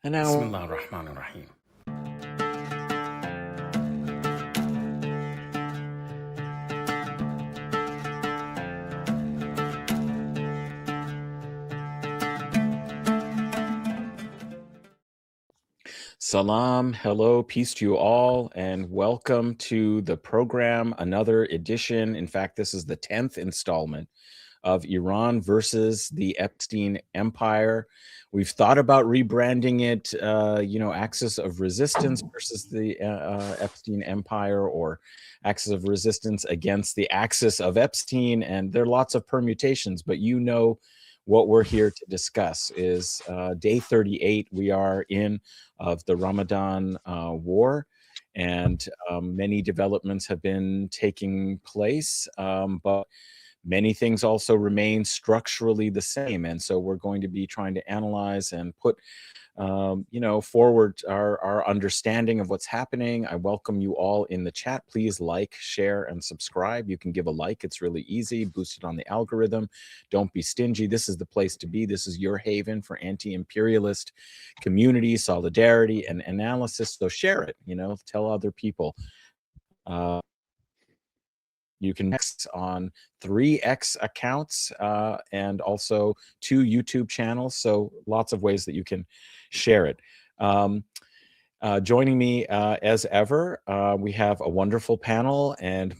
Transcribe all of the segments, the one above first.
And now, Bismillah ar-Rahman ar-Rahim. salam, hello, peace to you all, and welcome to the program, another edition. In fact, this is the 10th installment of Iran versus the Epstein Empire. We've thought about rebranding it, Axis of Resistance versus the Epstein Empire, or Axis of Resistance against the Axis of Epstein, and there are lots of permutations, but what we're here to discuss is day 38 we are in of the Ramadan war, and many developments have been taking place, but many things also remain structurally the same. And so we're going to be trying to analyze and put forward our understanding of what's happening. I welcome you all in the chat. Please like, share, and subscribe. You can give a like. It's really easy. Boost it on the algorithm. Don't be stingy. This is the place to be. This is your haven for anti-imperialist community, solidarity, and analysis. So share it, tell other people. You can X on 3X accounts and also 2 YouTube channels. So lots of ways that you can share it. Joining me as ever, we have a wonderful panel, and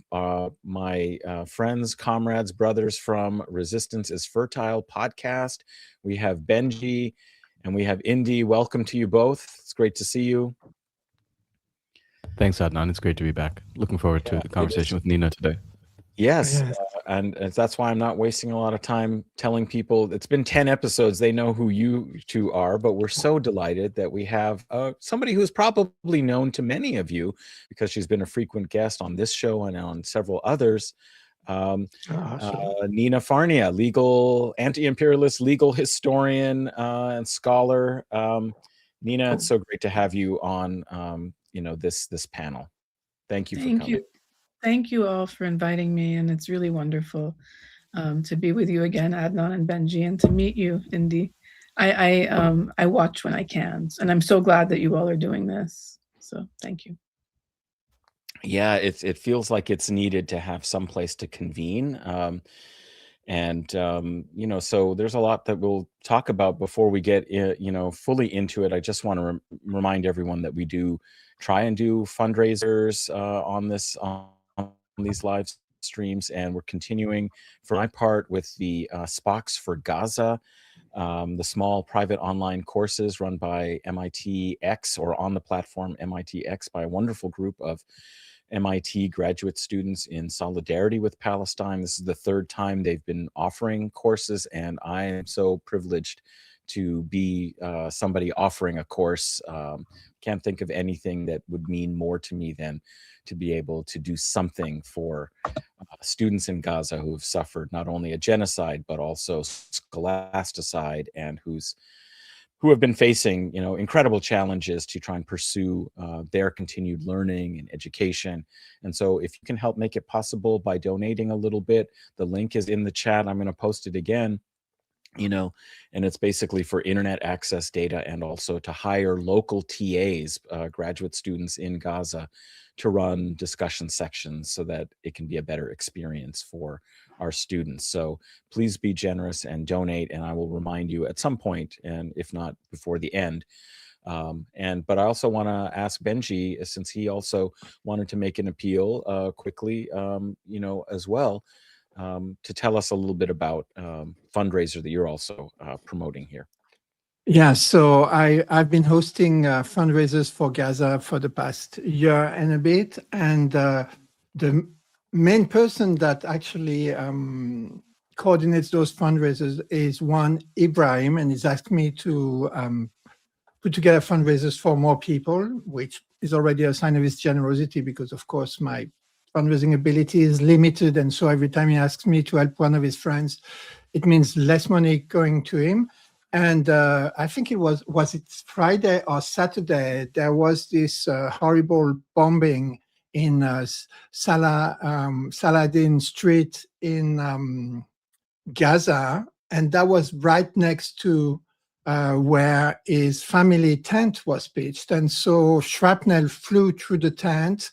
my friends, comrades, brothers from Resistance is Fertile podcast. We have Benji and we have Indi. Welcome to you both. It's great to see you. Thanks, Adnan. It's great to be back. Looking forward to the conversation with Nina today. Yes, and that's why I'm not wasting a lot of time telling people. It's been 10 episodes. They know who you two are, but we're so delighted that we have somebody who's probably known to many of you because she's been a frequent guest on this show and on several others. Nina Farnia, anti-imperialist legal historian and scholar. Nina, it's so great to have you on this panel. Thank you for coming. Thank you all for inviting me, and it's really wonderful to be with you again, Adnan and Benji, and to meet you, Indi. I watch when I can, and I'm so glad that you all are doing this. So thank you. Yeah, it feels like it's needed to have some place to convene. So there's a lot that we'll talk about before we get fully into it. I just want to remind everyone that we do try and do fundraisers on these live streams, and we're continuing for my part with the Spox for Gaza, the small private online courses run by MITx, or on the platform MITx, by a wonderful group of MIT graduate students in solidarity with Palestine. This is the third time they've been offering courses, and I am so privileged to be somebody offering a course. Can't think of anything that would mean more to me than to be able to do something for students in Gaza who have suffered not only a genocide, but also scholasticide, and who have been facing incredible challenges to try and pursue their continued learning and education. And so if you can help make it possible by donating a little bit, the link is in the chat. I'm going to post it again. And it's basically for internet access data, and also to hire local TAs, graduate students in Gaza, to run discussion sections so that it can be a better experience for our students. So please be generous and donate, and I will remind you at some point, and if not before the end. But I also want to ask Benji, since he also wanted to make an appeal quickly, as well, to tell us a little bit about fundraiser that you're also promoting here. Yeah, so I've been hosting fundraisers for Gaza for the past year and a bit, and the main person that actually coordinates those fundraisers is one Ibrahim, and he's asked me to put together fundraisers for more people, which is already a sign of his generosity, because of course my fundraising ability is limited, and so every time he asks me to help one of his friends, it means less money going to him. And I think it was it Friday or Saturday, there was this horrible bombing in Saladin Street in Gaza, and that was right next to where his family tent was pitched. And so shrapnel flew through the tent,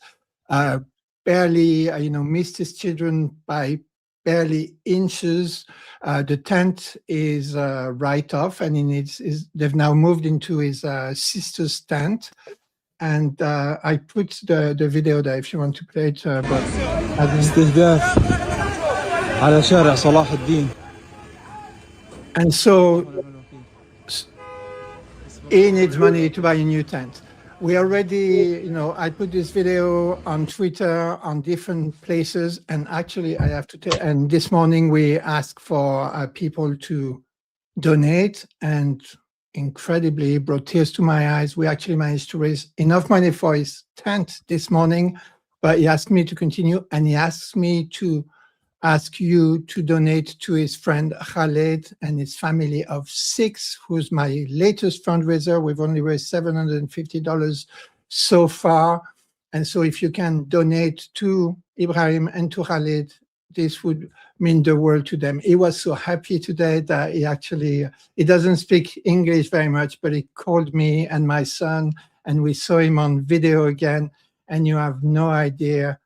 barely, missed his children by barely inches. The tent is right off, and they've now moved into his sister's tent. And I put the video there if you want to play it. استهداف على شارع صلاح الدين. And so he needs money to buy a new tent. We already, I put this video on Twitter, on different places, and actually I have to tell, and this morning we asked for people to donate, and incredibly brought tears to my eyes. We actually managed to raise enough money for his tent this morning, but he asked me to continue, and he asked me to ask you to donate to his friend Khaled and his family of 6, who's my latest fundraiser. We've only raised $750 so far. And so if you can donate to Ibrahim and to Khaled, this would mean the world to them. He was so happy today that he doesn't speak English very much, but he called me and my son, and we saw him on video again. And you have no idea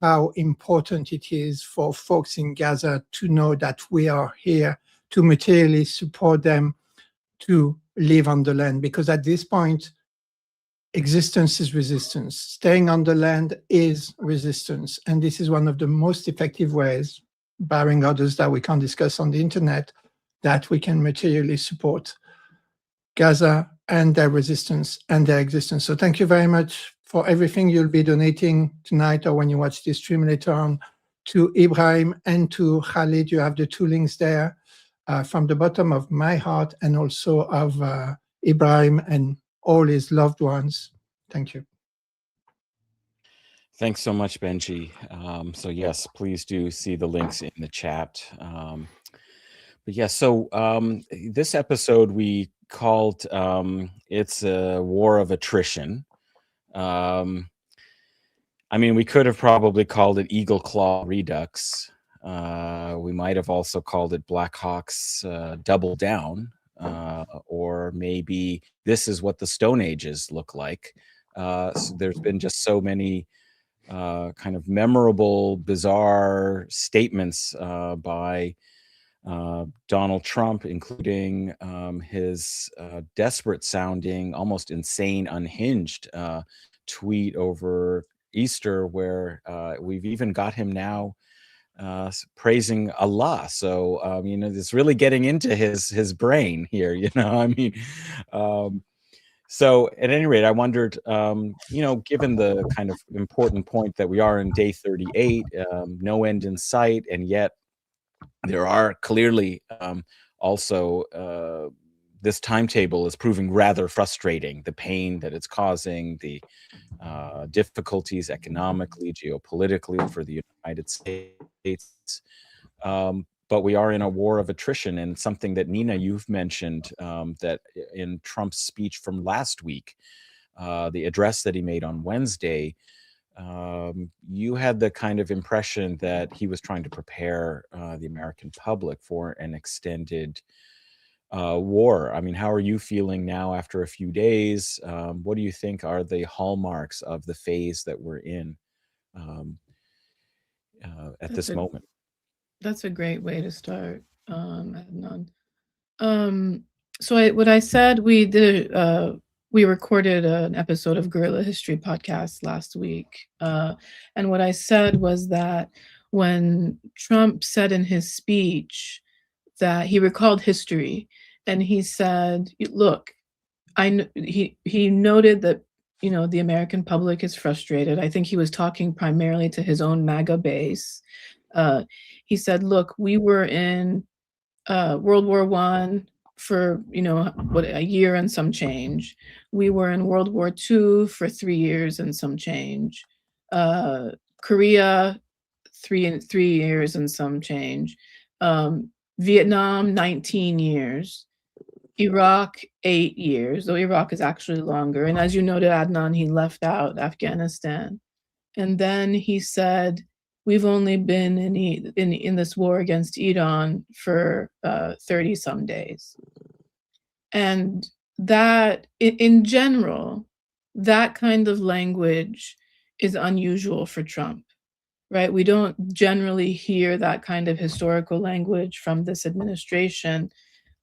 how important it is for folks in Gaza to know that we are here to materially support them to live on the land. Because at this point, existence is resistance. Staying on the land is resistance. And this is one of the most effective ways, barring others that we can't discuss on the internet, that we can materially support Gaza and their resistance and their existence. So thank you very much for everything you'll be donating tonight or when you watch this stream later on to Ibrahim and to Khalid. You have the 2 links there from the bottom of my heart and also of Ibrahim and all his loved ones. Thank you. Thanks so much, Benji. So yes, please do see the links in the chat. But yeah, so this episode we called it's a War of Attrition. I mean, we could have probably called it Eagle Claw Redux. We might have also called it Black Hawk's Double Down, or maybe This is what the Stone Ages look like. So there's been just so many kind of memorable, bizarre statements by Donald Trump, including his desperate sounding, almost insane, unhinged tweet over Easter, where we've even got him now praising Allah. So, it's really getting into his brain here, I mean, so at any rate, I wondered, given the kind of important point that we are in day 38, no end in sight, and yet there are clearly also this timetable is proving rather frustrating. The pain that it's causing, the difficulties economically, geopolitically for the United States. But we are in a war of attrition, and something that Nina, you've mentioned that in Trump's speech from last week, the address that he made on Wednesday, you had the kind of impression that he was trying to prepare the American public for an extended war. I mean, how are you feeling now after a few days? What do you think are the hallmarks of the phase that we're in at this moment? That's a great way to start, Adnan. So what I said, we recorded an episode of Guerrilla History Podcast last week. And what I said was that when Trump said in his speech that he recalled history, and he said, look, he noted that, the American public is frustrated. I think he was talking primarily to his own MAGA base. He said, look, we were in World War I for, a year and some change. We were in World War II for 3 years and some change. Korea, 3 years and some change. Vietnam, 19 years. Iraq, 8 years, though Iraq is actually longer. And as you noted, Adnan, he left out Afghanistan. And then he said, we've only been in this war against Iran for 30 some days. And that, in general, that kind of language is unusual for Trump, right? We don't generally hear that kind of historical language from this administration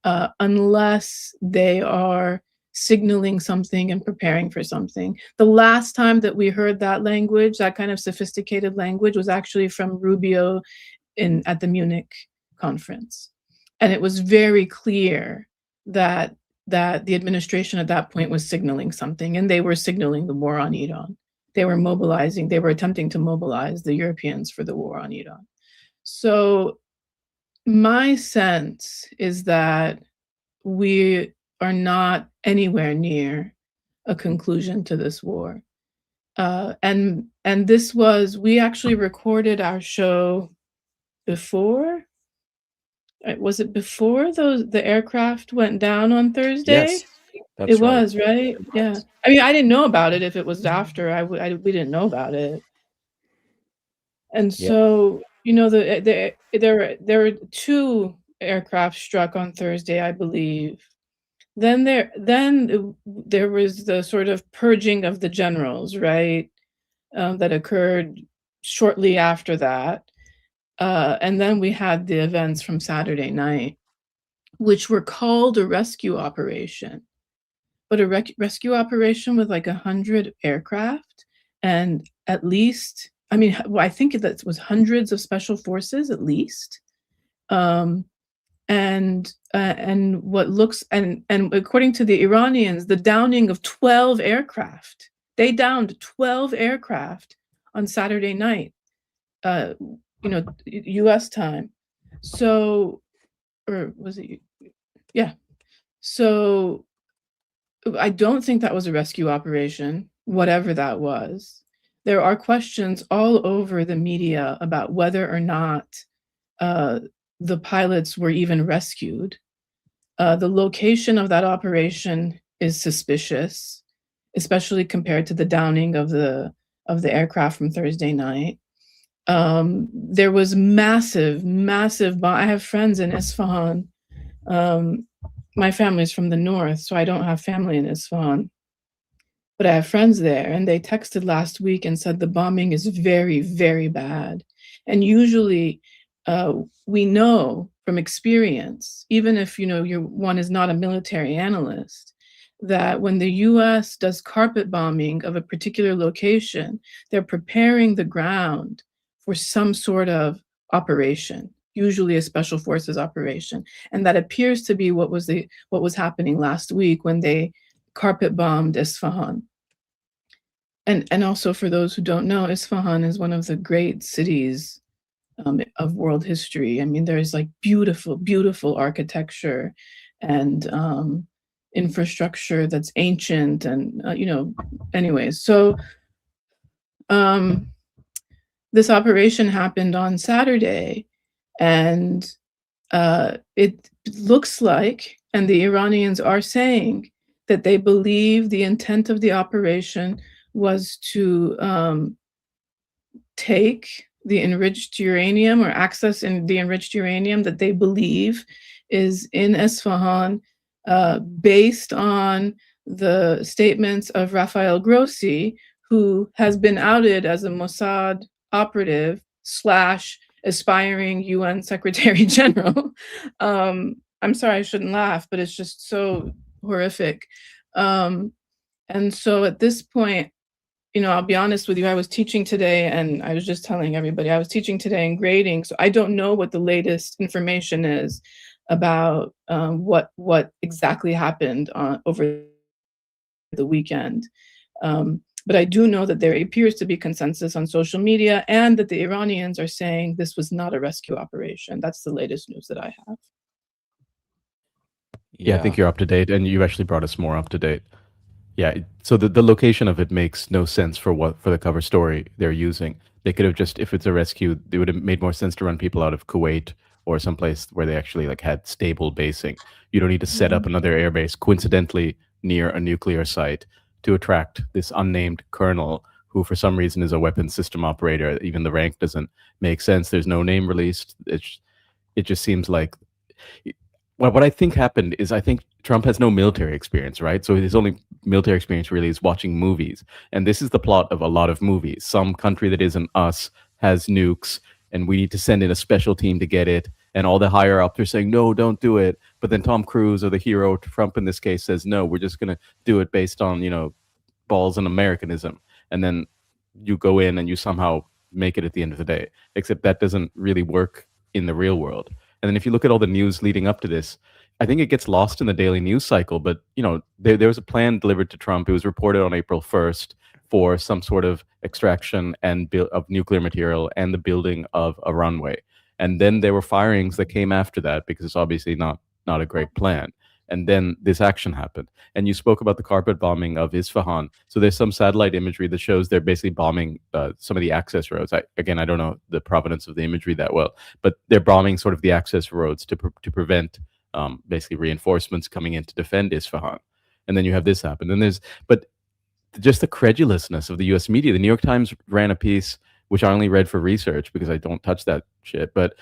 unless they are signaling something and preparing for something. The last time that we heard that language, that kind of sophisticated language, was actually from Rubio at the Munich conference. And it was very clear that the administration at that point was signaling something, and they were signaling the war on Iran. They were mobilizing, they were attempting to mobilize the Europeans for the war on Iran. So my sense is that we are not anywhere near a conclusion to this war. And this was, we actually recorded our show before, was it before the aircraft went down on Thursday? Yes, that's it was, right? Yeah. I mean, I didn't know about it if it was after. We didn't know about it. And so, you know, there were 2 aircraft struck on Thursday, I believe. Then there was the sort of purging of the generals, right? That occurred shortly after that. And then we had the events from Saturday night, which were called a rescue operation. But a rescue operation with like 100 aircraft and at least, I mean, I think that was hundreds of special forces at least. And what looks, and according to the Iranians, the downing of 12 aircraft. They downed 12 aircraft on Saturday night, you know, US time. So, or was it? Yeah. So I don't think that was a rescue operation, whatever that was. There are questions all over the media about whether or not the pilots were even rescued. The location of that operation is suspicious, especially compared to the downing of the aircraft from Thursday night. There was massive I have friends in Isfahan. My family's from the north, so I don't have family in Isfahan, but I have friends there, and they texted last week and said the bombing is very, very bad. And usually we know from experience, even if, you know, one is not a military analyst, that when the US does carpet bombing of a particular location, they're preparing the ground for some sort of operation, usually a special forces operation. And that appears to be what was happening last week when they carpet bombed Isfahan. And also, for those who don't know, Isfahan is one of the great cities of world history. I mean, there's like beautiful, beautiful architecture and infrastructure that's ancient, and you know, anyways. So this operation happened on Saturday, and it looks like, and the Iranians are saying, that they believe the intent of the operation was to take the enriched uranium, or access in the enriched uranium that they believe is in Isfahan, based on the statements of Rafael Grossi, who has been outed as a Mossad operative / aspiring UN Secretary General. I'm sorry, I shouldn't laugh, but it's just so horrific. And so at this point, you know, I'll be honest with you, I was teaching today, and I was just telling everybody, I was teaching today in grading, so I don't know what the latest information is about what exactly happened over the weekend. But I do know that there appears to be consensus on social media, and that the Iranians are saying this was not a rescue operation. That's the latest news that I have. Yeah, I think you're up to date, and you actually brought us more up to date. Yeah, so the location of it makes no sense for the cover story they're using. They could have just, if it's a rescue, it would have made more sense to run people out of Kuwait or someplace where they actually like had stable basing. You don't need to set up another airbase coincidentally near a nuclear site to attract this unnamed colonel who for some reason is a weapons system operator. Even the rank doesn't make sense. There's no name released. It just seems like what I think happened is I think Trump has no military experience, right? So his only military experience really is watching movies. And this is the plot of a lot of movies. Some country that isn't us has nukes, and we need to send in a special team to get it. And all the higher ups are saying, no, don't do it. But then Tom Cruise, or the hero, Trump in this case, says, no, we're just going to do it based on, balls and Americanism. And then you go in and you somehow make it at the end of the day. Except that doesn't really work in the real world. And then if you look at all the news leading up to this, I think it gets lost in the daily news cycle. But, there was a plan delivered to Trump. It was reported on April 1st for some sort of extraction and of nuclear material and the building of a runway. And then there were firings that came after that, because it's obviously not a great plan. And then this action happened. And you spoke about the carpet bombing of Isfahan. So there's some satellite imagery that shows they're basically bombing some of the access roads. I don't know the provenance of the imagery that well, but they're bombing sort of the access roads to prevent basically reinforcements coming in to defend Isfahan. And then you have this happen. And but just the credulousness of the U.S. media. The New York Times ran a piece, which I only read for research because I don't touch that shit. But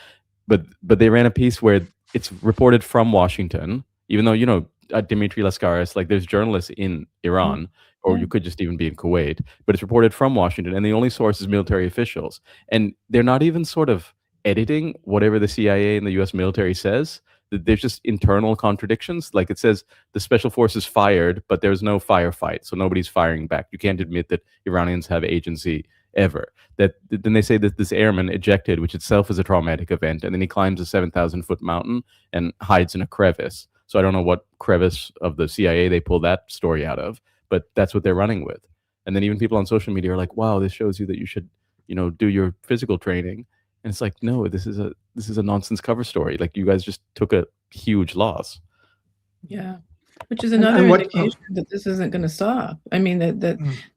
they ran a piece where it's reported from Washington, even though, Dimitri Laskaris, like there's journalists in Iran, or you could just even be in Kuwait, but it's reported from Washington, and the only source is military officials. And they're not even sort of editing whatever the CIA and the US military says. There's just internal contradictions. Like it says the special forces fired, but there's no firefight, so nobody's firing back. You can't admit that Iranians have agency ever. Then they say that this airman ejected, which itself is a traumatic event, and then he climbs a 7,000-foot mountain and hides in a crevice. So I don't know what crevice of the CIA they pull that story out of, but that's what they're running with. And then even people on social media are like, wow, this shows you that you should, do your physical training. And it's like, no, this is a nonsense cover story. Like, you guys just took a huge loss. Yeah. Which is another indication that this isn't going to stop. I mean,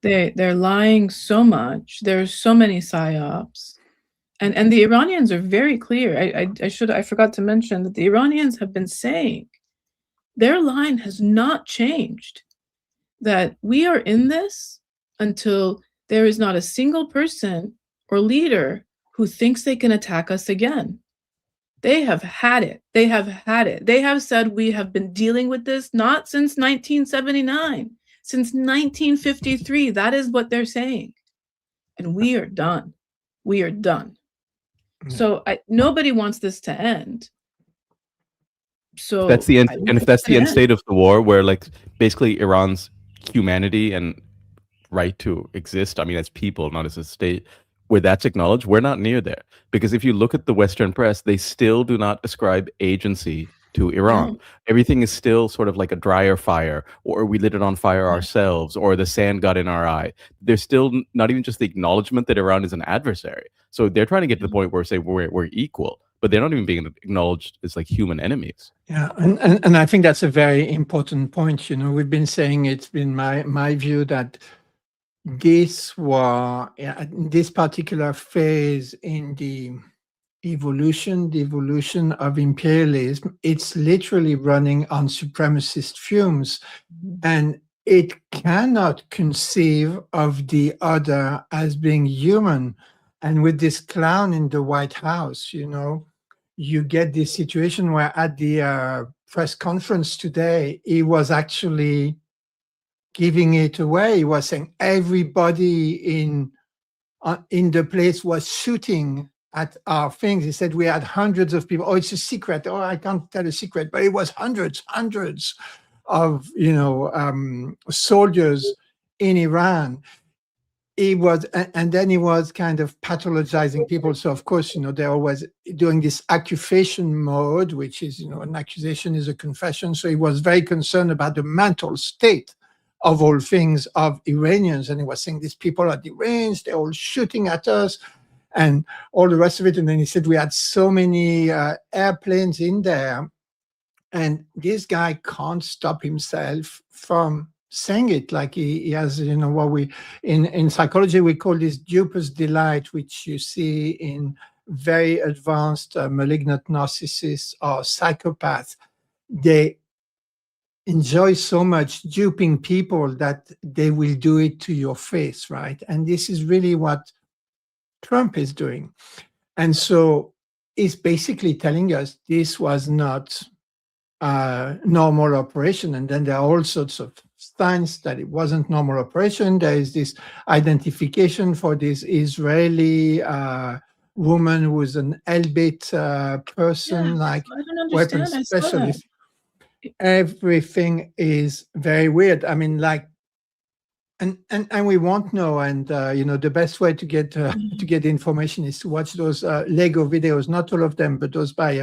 they're lying so much. There's so many psyops. And the Iranians are very clear. I forgot to mention that the Iranians have been saying their line has not changed, that we are in this until there is not a single person or leader who thinks they can attack us again. They have had it. They have had it. They have said we have been dealing with this not since 1979, since 1953. That is what they're saying. And we are done. We are done. So nobody wants this to end. So that's the end. And if that's the end state of the war, where like basically Iran's humanity and right to exist, I mean, as people, not as a state, where that's acknowledged, we're not near there. Because if you look at the Western press, they still do not ascribe agency to Iran. Everything is still sort of like a dryer fire, or we lit it on fire ourselves, or the sand got in our eye. There's still not even just the acknowledgement that Iran is an adversary. So they're trying to get to the point where say we're equal, but they're not even being acknowledged as like human enemies. Yeah, and I think that's a very important point. We've been saying, it's been my view that this particular phase in the evolution of imperialism, it's literally running on supremacist fumes, and it cannot conceive of the other as being human. And with this clown in the White House, you get this situation where at the press conference today, he was actually giving it away. He was saying everybody in the place was shooting at our things. He said we had hundreds of people. Oh, it's a secret. Oh, I can't tell a secret, but it was hundreds of soldiers in Iran. And then he was kind of pathologizing people. So of course, they're always doing this accusation mode, which is, an accusation is a confession. So he was very concerned about the mental state of all things of Iranians. And he was saying these people are deranged, they're all shooting at us and all the rest of it. And then he said we had so many airplanes in there. And this guy can't stop himself from saying it. Like he has, what we in psychology we call this duper's delight, which you see in very advanced malignant narcissists or psychopaths. They enjoy so much duping people that they will do it to your face, right? And this is really what Trump is doing. And so he's basically telling us this was not normal operation. And then there are all sorts of signs that it wasn't normal operation. There is this identification for this Israeli woman who was an Elbit person, like I don't weapons understand. I saw that. specialist. Everything is very weird. I mean, like, and we won't know. And you know, the best way to get information is to watch those Lego videos. Not all of them, but those by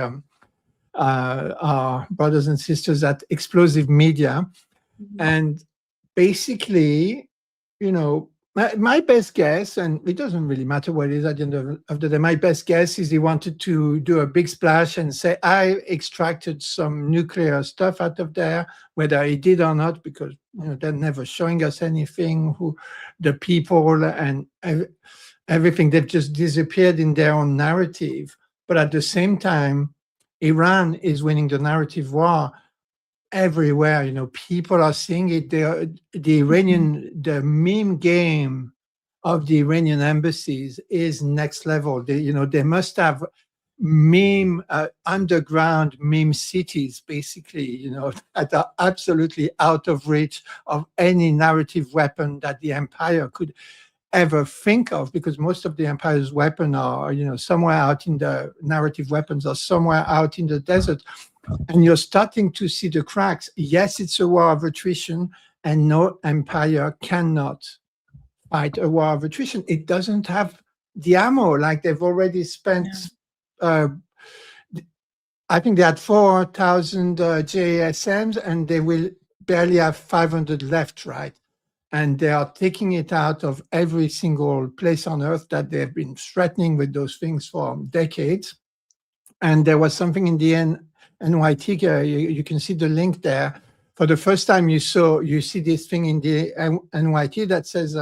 our brothers and sisters at Explosive Media. And basically, you know, my best guess, and it doesn't really matter what it is at the end of the day, my best guess is he wanted to do a big splash and say, I extracted some nuclear stuff out of there, whether he did or not, because, you know, they're never showing us anything, who the people and everything, they've just disappeared in their own narrative. But at the same time, Iran is winning the narrative war everywhere. You know, people are seeing it. The meme game of the Iranian embassies is next level. They must have meme underground meme cities, basically, you know, that are absolutely out of reach of any narrative weapon that the empire could ever think of, because most of the empire's weapons are, you know, somewhere out in the narrative weapons are somewhere out in the desert. And you're starting to see the cracks. Yes, it's a war of attrition, and no empire cannot fight a war of attrition. It doesn't have the ammo. Like, they've already spent, I think they had 4,000 JSMs, and they will barely have 500 left, right? And they are taking it out of every single place on earth that they've been threatening with those things for decades. And there was something in the end, NYT, you can see the link there. For the first time, you see this thing in the NYT that says,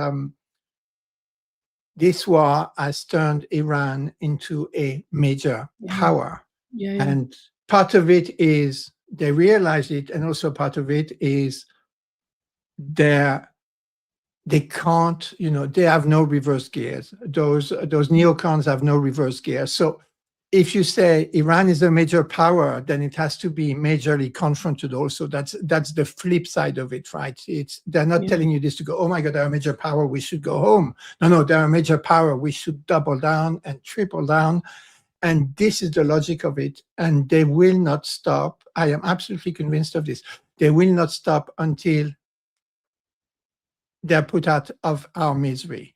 this war has turned Iran into a major power. And part of it is they realize it, and also part of it is they can't, you know, they have no reverse gears. Those neocons have no reverse gears. So if you say Iran is a major power, then it has to be majorly confronted also. That's the flip side of it, right? They're not telling you this to go, oh my God, they're a major power, we should go home. No, they're a major power, we should double down and triple down. And this is the logic of it. And they will not stop. I am absolutely convinced of this. They will not stop until they're put out of our misery.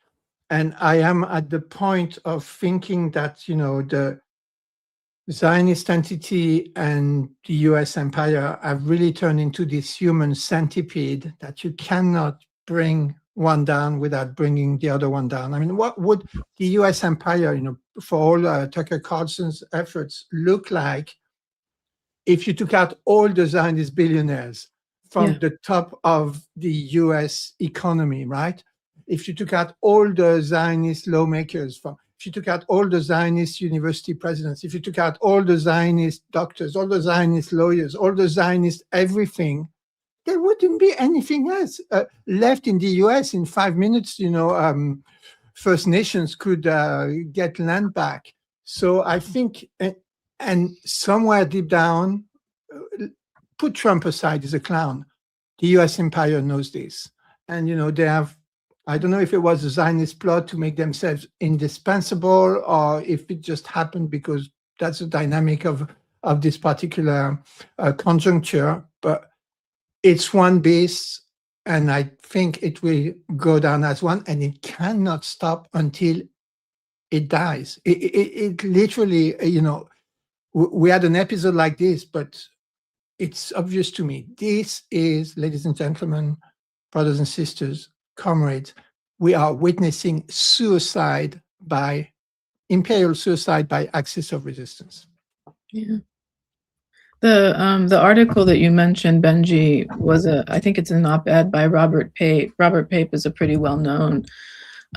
And I am at the point of thinking that, you know, the Zionist entity and the US empire have really turned into this human centipede that you cannot bring one down without bringing the other one down. I mean, what would the US empire, you know, for all Tucker Carlson's efforts, look like if you took out all the Zionist billionaires from the top of the US economy, right? If you took out all the Zionist lawmakers, if you took out all the Zionist university presidents, if you took out all the Zionist doctors, all the Zionist lawyers, all the Zionist everything, there wouldn't be anything else left in the US. In 5 minutes, you know, First Nations could get land back. So I think, and somewhere deep down, put Trump aside, he's a clown. The US empire knows this. And, you know, they have, I don't know if it was a Zionist plot to make themselves indispensable, or if it just happened because that's the dynamic of this particular conjuncture. But it's one beast, and I think it will go down as one, and it cannot stop until it dies. It literally, you know, we had an episode like this, but it's obvious to me. This is, ladies and gentlemen, brothers and sisters, comrades, we are witnessing suicide by imperial suicide by axis of resistance. Yeah. The article that you mentioned, Benji, was I think it's an op-ed by Robert Pape. Robert Pape is a pretty well-known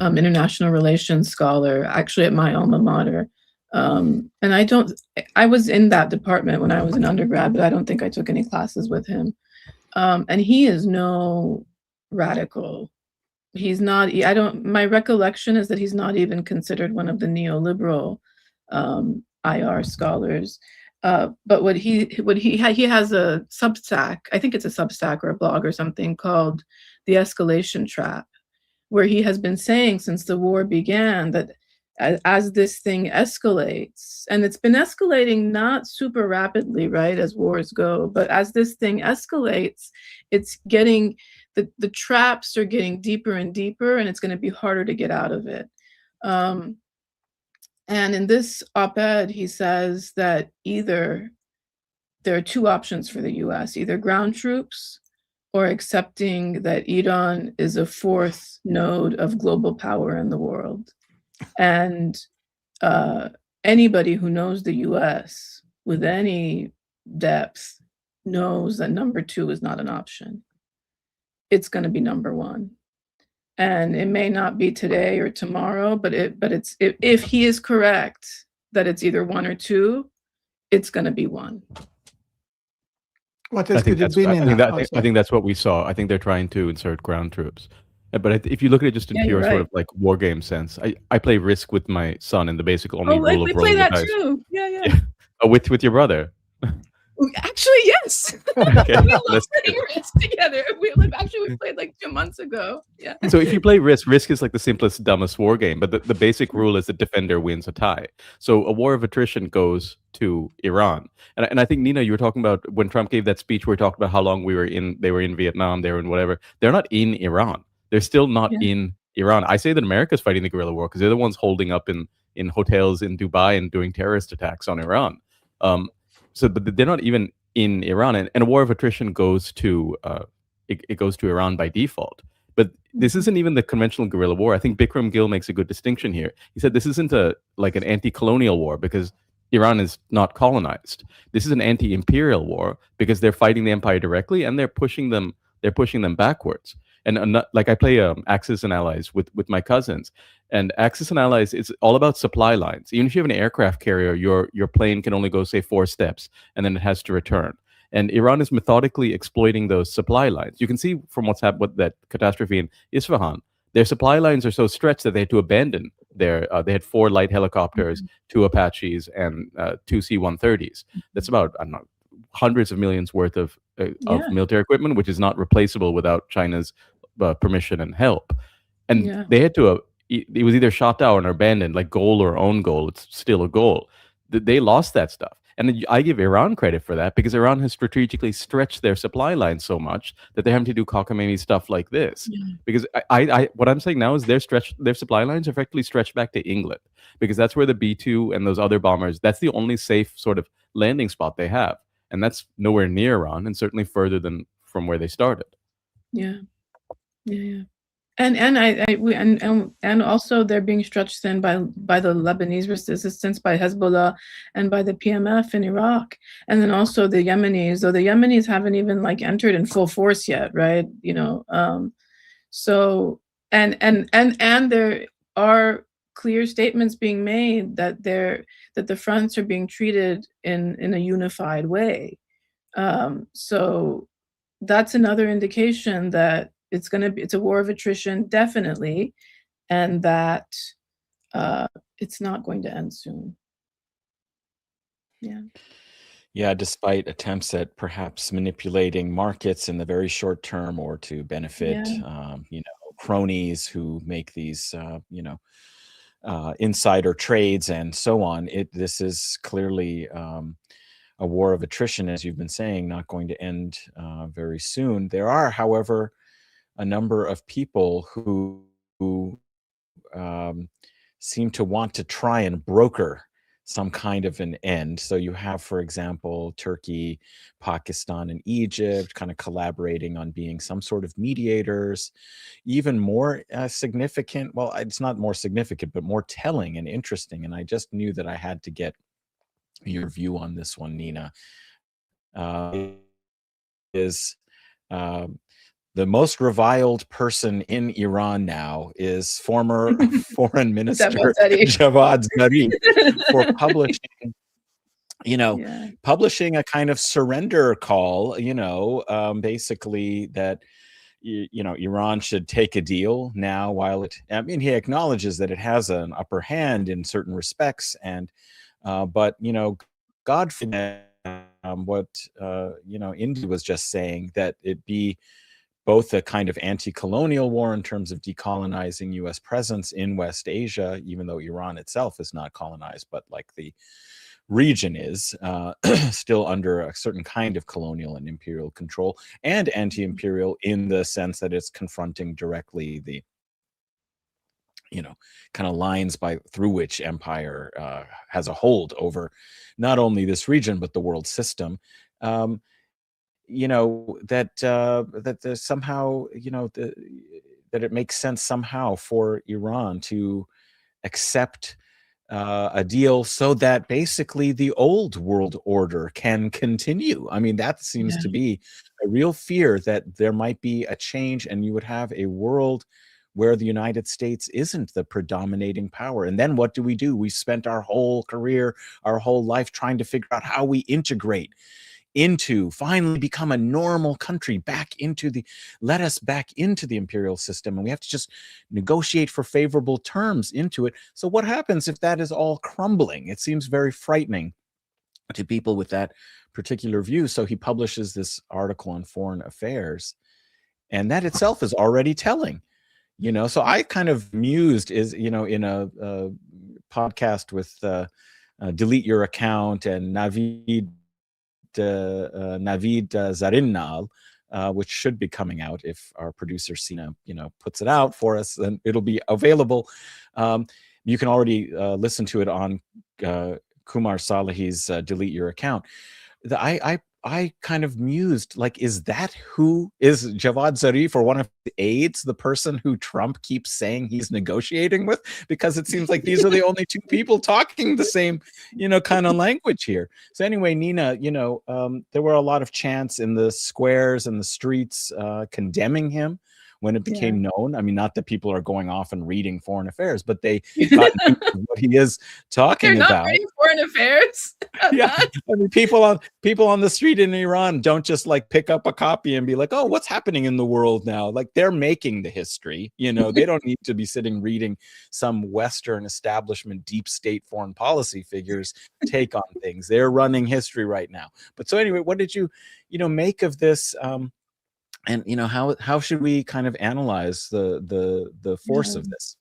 international relations scholar, actually at my alma mater. And I was in that department when I was an undergrad, but I don't think I took any classes with him. And he is no radical. He's not, my recollection is that he's not even considered one of the neoliberal IR scholars. But he has a Substack. I think it's a Substack or a blog or something called The Escalation Trap, where he has been saying since the war began that as this thing escalates, and it's been escalating not super rapidly, right, as wars go, but as this thing escalates, it's getting, the traps are getting deeper and deeper, and it's going to be harder to get out of it. And in this op-ed, he says that either there are two options for the US, either ground troops or accepting that Iran is a fourth node of global power in the world. And anybody who knows the US with any depth knows that number two is not an option. It's going to be number one. And it may not be today or tomorrow, but if he is correct that it's either one or two, it's going to be one. What else could it be? I think that's what we saw. I think they're trying to insert ground troops. But if you look at it just in pure sort of like war game sense, I play Risk with my son, and the basic only rule of rolling the dice. We play that too. Yeah. Oh, with your brother. Actually, yes. Okay. We love playing Risk together. We played like 2 months ago. Yeah. So if you play Risk is like the simplest, dumbest war game, but the basic rule is the defender wins a tie. So a war of attrition goes to Iran. And I think, Nina, you were talking about when Trump gave that speech where he talked about how long they were in Vietnam, they were in whatever. They're not in Iran. They're still not in Iran. I say that America's fighting the guerrilla war because they're the ones holding up in hotels in Dubai and doing terrorist attacks on Iran. But they're not even in Iran, and a war of attrition goes to it goes to Iran by default. But this isn't even the conventional guerrilla war. I think Bikram Gill makes a good distinction here. He said this isn't like an anti-colonial war because Iran is not colonized. This is an anti-imperial war because they're fighting the empire directly and they're pushing them backwards. And like I play Axis and Allies with my cousins, and Axis and Allies, it's all about supply lines. Even if you have an aircraft carrier, your plane can only go, say, 4 steps, and then it has to return. And Iran is methodically exploiting those supply lines. You can see from what's happened with that catastrophe in Isfahan, their supply lines are so stretched that they had to abandon their. They had 4 light helicopters, 2 Apaches, and 2 C-130s. That's about, I don't know, hundreds of millions worth of military equipment, which is not replaceable without China's permission and help. And they had to it was either shot down or abandoned, like goal or own goal. It's still a goal. They lost that stuff. And I give Iran credit for that because Iran has strategically stretched their supply line so much that they're having to do cockamamie stuff like this. Because what I'm saying now is their supply lines are effectively stretched back to England because that's where the B-2 and those other bombers, that's the only safe sort of landing spot they have. And that's nowhere near Iran and certainly further than from where they started. Yeah. And also they're being stretched thin by the Lebanese resistance, by Hezbollah, and by the PMF in Iraq, and then also the Yemenis. Though the Yemenis haven't even like entered in full force yet, right? So and there are clear statements being made that the fronts are being treated in a unified way. So that's another indication that it's a war of attrition, definitely, and that it's not going to end soon. Yeah, despite attempts at perhaps manipulating markets in the very short term or to benefit, cronies who make these, insider trades and so on. This is clearly a war of attrition, as you've been saying, not going to end very soon. There are, however, a number of people who seem to want to try and broker some kind of an end. So you have, for example, Turkey, Pakistan, and Egypt kind of collaborating on being some sort of mediators. Even more significant, well, it's not more significant, but more telling and interesting. And I just knew that I had to get your view on this one, Nina. The most reviled person in Iran now is former Foreign Minister Javad Zarif for publishing a kind of surrender call, basically that, Iran should take a deal now while he acknowledges that it has an upper hand in certain respects. And, but, God forbid, what Indi was just saying, that it be both a kind of anti-colonial war in terms of decolonizing U.S. presence in West Asia, even though Iran itself is not colonized, but like the region is still under a certain kind of colonial and imperial control, and anti-imperial in the sense that it's confronting directly the kind of lines through which empire has a hold over not only this region but the world system. That there's somehow that it makes sense somehow for Iran to accept a deal so that basically the old world order can continue. I mean, that seems to be a real fear, that there might be a change and you would have a world where the United States isn't the predominating power. And then what do? We spent our whole career, our whole life trying to figure out how we integrate into, finally become a normal country, let us back into the imperial system, and we have to just negotiate for favorable terms into it. So what happens if that is all crumbling? It seems very frightening to people with that particular view. So he publishes this article on foreign affairs, and that itself is already telling. So I kind of mused in a podcast with Delete Your Account and Navid Zarinnal, which should be coming out if our producer Sina, puts it out for us, then it'll be available. You can already listen to it on Kumar Salehi's Delete Your Account. I kind of mused, like, is Javad Zarif, or one of the aides, the person who Trump keeps saying he's negotiating with? Because it seems like these are the only two people talking the same, kind of language here. So anyway, Nina, there were a lot of chants in the squares and the streets condemning him when it became known. I mean, not that people are going off and reading foreign affairs, but they got what he is talking about. They're not reading foreign affairs. Yeah, I mean, people on the street in Iran don't just like pick up a copy and be like, "Oh, what's happening in the world now?" Like, they're making the history. They don't need to be sitting reading some Western establishment, deep state foreign policy figures take on things. They're running history right now. But so anyway, what did you make of this? And how should we kind of analyze the force of this?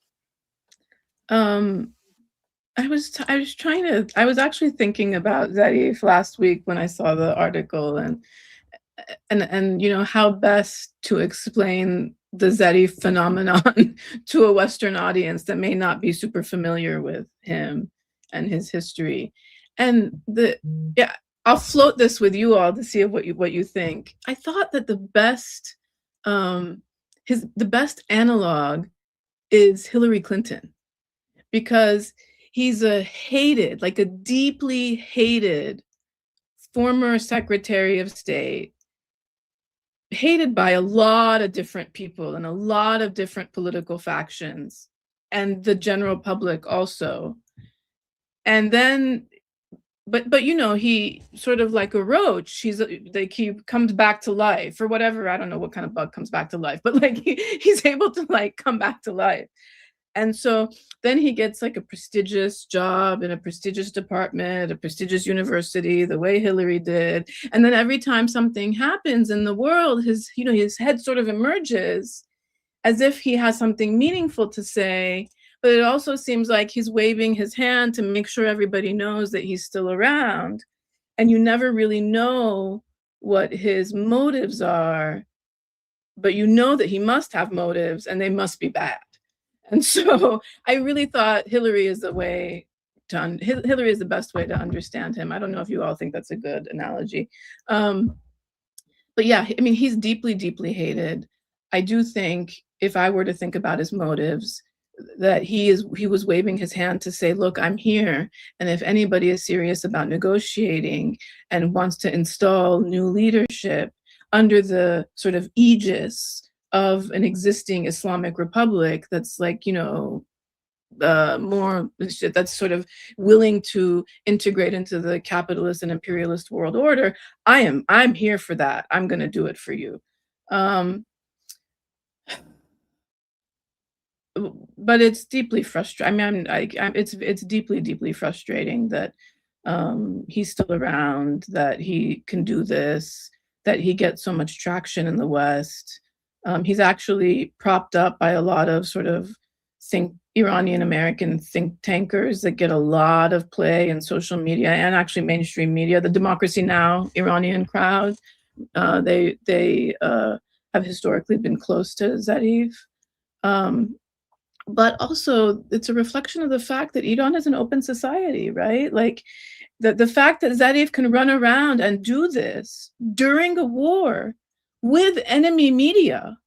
I was actually thinking about Zarif last week when I saw the article, and how best to explain the Zarif phenomenon to a Western audience that may not be super familiar with him and his history. And I'll float this with you all to see what you think. I thought that the best analog is Hillary Clinton, because he's a deeply hated former Secretary of State, hated by a lot of different people and a lot of different political factions, and the general public also. And then but he sort of like a roach, he comes back to life or whatever. I don't know what kind of bug comes back to life, but like he's able to like come back to life. And so then he gets like a prestigious job in a prestigious department, a prestigious university, the way Hillary did. And then every time something happens in the world, his head sort of emerges as if he has something meaningful to say. But it also seems like he's waving his hand to make sure everybody knows that he's still around. And you never really know what his motives are, but you know that he must have motives and they must be bad. And so I really thought Hillary is the best way to understand him. I don't know if you all think that's a good analogy. But yeah, I mean, he's deeply, deeply hated. I do think, if I were to think about his motives, that he was waving his hand to say, look, I'm here. And if anybody is serious about negotiating and wants to install new leadership under the sort of aegis of an existing Islamic republic that's like, that's sort of willing to integrate into the capitalist and imperialist world order, I'm here for that. I'm going to do it for you. But it's deeply frustrating. I mean, it's deeply, deeply frustrating that he's still around, that he can do this, that he gets so much traction in the West. He's actually propped up by a lot of sort of Iranian American think tankers that get a lot of play in social media and actually mainstream media. The Democracy Now! Iranian crowd, they have historically been close to Zarif. But also it's a reflection of the fact that Iran is an open society, right? Like the fact that Zarif can run around and do this during a war with enemy media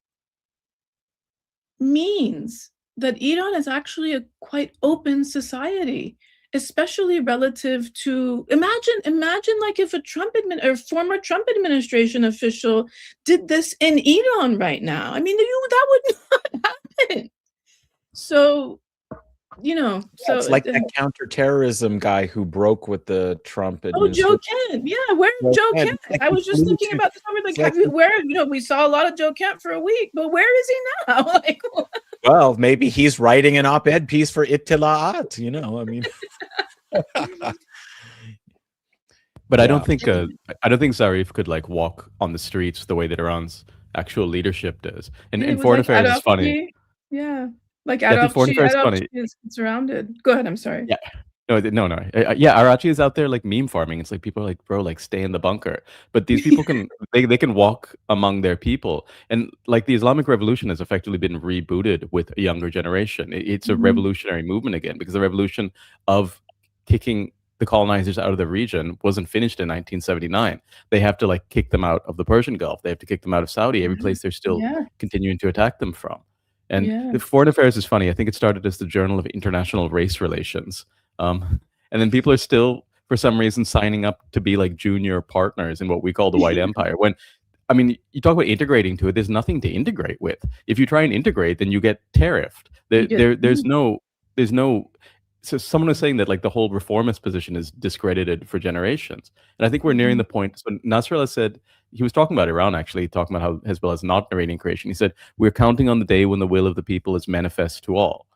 means that Iran is actually a quite open society, especially relative to, imagine like if a former Trump administration official did this in Iran right now. I mean, that would not happen. So, it's like that counterterrorism guy who broke with the Trump administration. Joe Kent. Yeah, where's Joe Kent? I was just thinking about this over we saw a lot of Joe Kent for a week, but where is he now? Like, well, maybe he's writing an op-ed piece for Ittilaat, I mean. But I don't think Zarif could like walk on the streets the way that Iran's actual leadership does. And foreign affairs is funny. Yeah. Like Arafchi is surrounded. Go ahead. I'm sorry. Yeah. No. Yeah, Arafchi is out there like meme farming. It's like people are like, bro, like stay in the bunker. But these people can they can walk among their people. And like the Islamic Revolution has effectively been rebooted with a younger generation. It's a revolutionary movement again, because the revolution of kicking the colonizers out of the region wasn't finished in 1979. They have to like kick them out of the Persian Gulf. They have to kick them out of Saudi, every place they're still continuing to attack them from. And the foreign affairs is funny. I think it started as the Journal of International Race Relations. And then people are still, for some reason, signing up to be like junior partners in what we call the white empire. When, I mean, you talk about integrating to it, there's nothing to integrate with. If you try and integrate, then you get tariffed. There's no, so someone was saying that like the whole reformist position is discredited for generations. And I think we're nearing the point. So Nasrallah said, he was talking about Iran, actually, talking about how Hezbollah is not narrating creation. He said, we're counting on the day when the will of the people is manifest to all.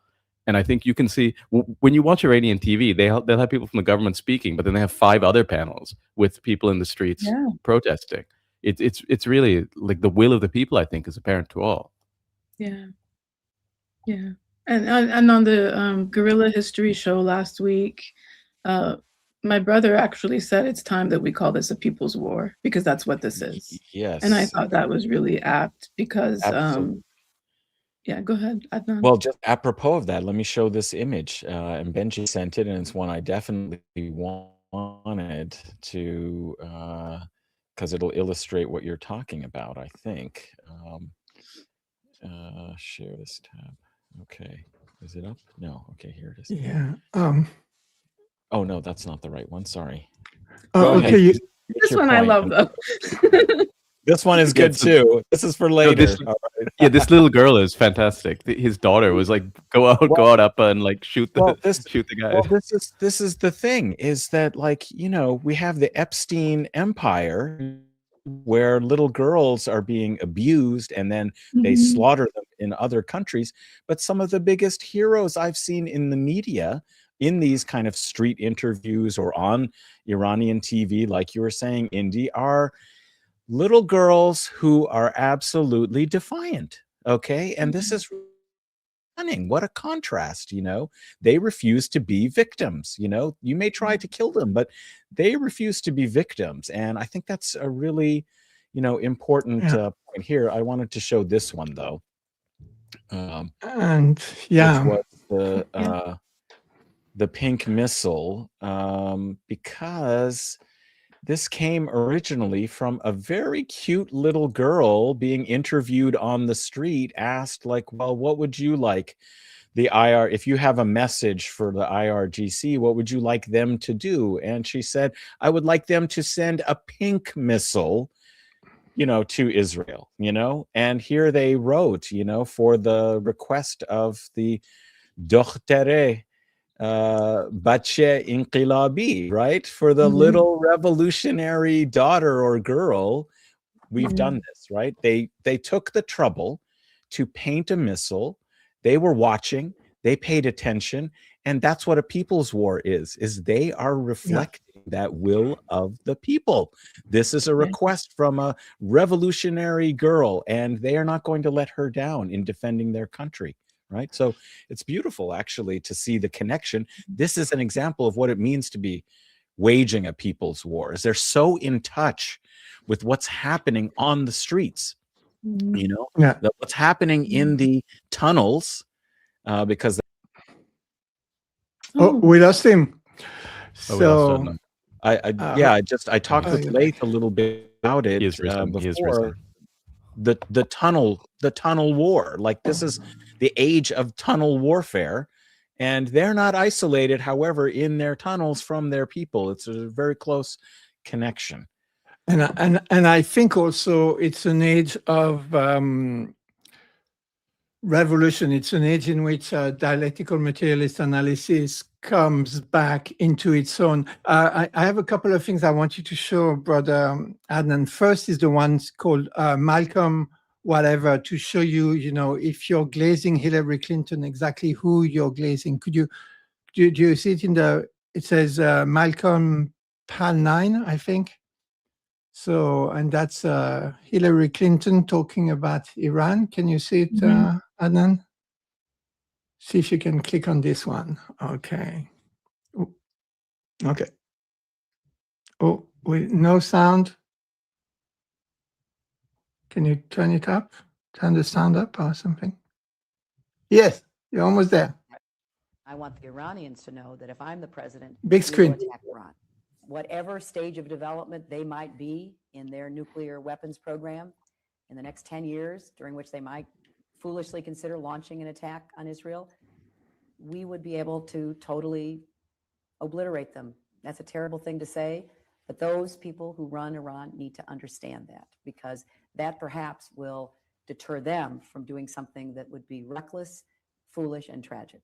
And I think you can see, when you watch Iranian TV, they'll have people from the government speaking, but then they have 5 other panels with people in the streets protesting. It's really like the will of the people, I think, is apparent to all. Yeah. Yeah. And on the Guerrilla History show last week, my brother actually said it's time that we call this a people's war, because that's what this is. Yes. And I thought that was really apt because, yeah, go ahead, Adnan. Well, just apropos of that, let me show this image. And Benji sent it, and it's one I definitely wanted to, because it'll illustrate what you're talking about, I think. Share this tab. Okay. Is it up? No. Okay, here it is. Yeah. Oh, no, that's not the right one. Sorry. Okay. This one I love, though. This one is good, too. This is for later. Yeah, this little girl is fantastic. His daughter was like, go out up and like shoot the guy. Well, this is the thing, is that like, we have the Epstein Empire, where little girls are being abused and then they slaughter them in other countries. But some of the biggest heroes I've seen in the media, in these kind of street interviews or on Iranian TV, like you were saying, Indi, are little girls who are absolutely defiant. Okay. And this is stunning. What a contrast, they refuse to be victims. You may try to kill them, but they refuse to be victims. And I think that's a really, important point here. I wanted to show this one, though. Which was the pink missile, because this came originally from a very cute little girl being interviewed on the street, asked like, well, what would you like if you have a message for the IRGC, what would you like them to do? And she said, I would like them to send a pink missile, to Israel, and here they wrote, for the request of the Dochtere Bache Inqilabi, right? For the little revolutionary daughter or girl, we've done this, right? They took the trouble to paint a missile. They were watching, they paid attention, and that's what a people's war is they are reflecting that will of the people. This is a request from a revolutionary girl, and they are not going to let her down in defending their country. Right. So it's beautiful, actually, to see the connection. This is an example of what it means to be waging a people's war. Is they're so in touch with what's happening on the streets, you know, what's happening in the tunnels, because. Oh, we lost him. So I talked with Laith a little bit about it before. The tunnel war. Like, this is the age of tunnel warfare, and they're not isolated, however, in their tunnels from their people. It's a very close connection. And I think also it's an age of revolution. It's an age in which dialectical materialist analysis comes back into its own. I have a couple of things I want you to show, Brother Adnan. First is the one called Malcolm whatever, to show you, you know, if you're glazing Hillary Clinton, exactly who you're glazing. Could you, do you see it in the, it says Malcolm Pal 9, I think. So, and that's Hillary Clinton talking about Iran. Can you see it, Adnan? See if you can click on this one. Okay. Ooh. Okay. Oh, wait, no sound. Can you turn it up? Turn the sound up or something? Yes, you're almost there. I want the Iranians to know that if I'm the president, big screen. attack Iran. Whatever stage of development they might be in their nuclear weapons program in the next 10 years, during which they might foolishly consider launching an attack on Israel, we would be able to totally obliterate them. That's a terrible thing to say, but those people who run Iran need to understand that, because that perhaps will deter them from doing something that would be reckless, foolish, and tragic.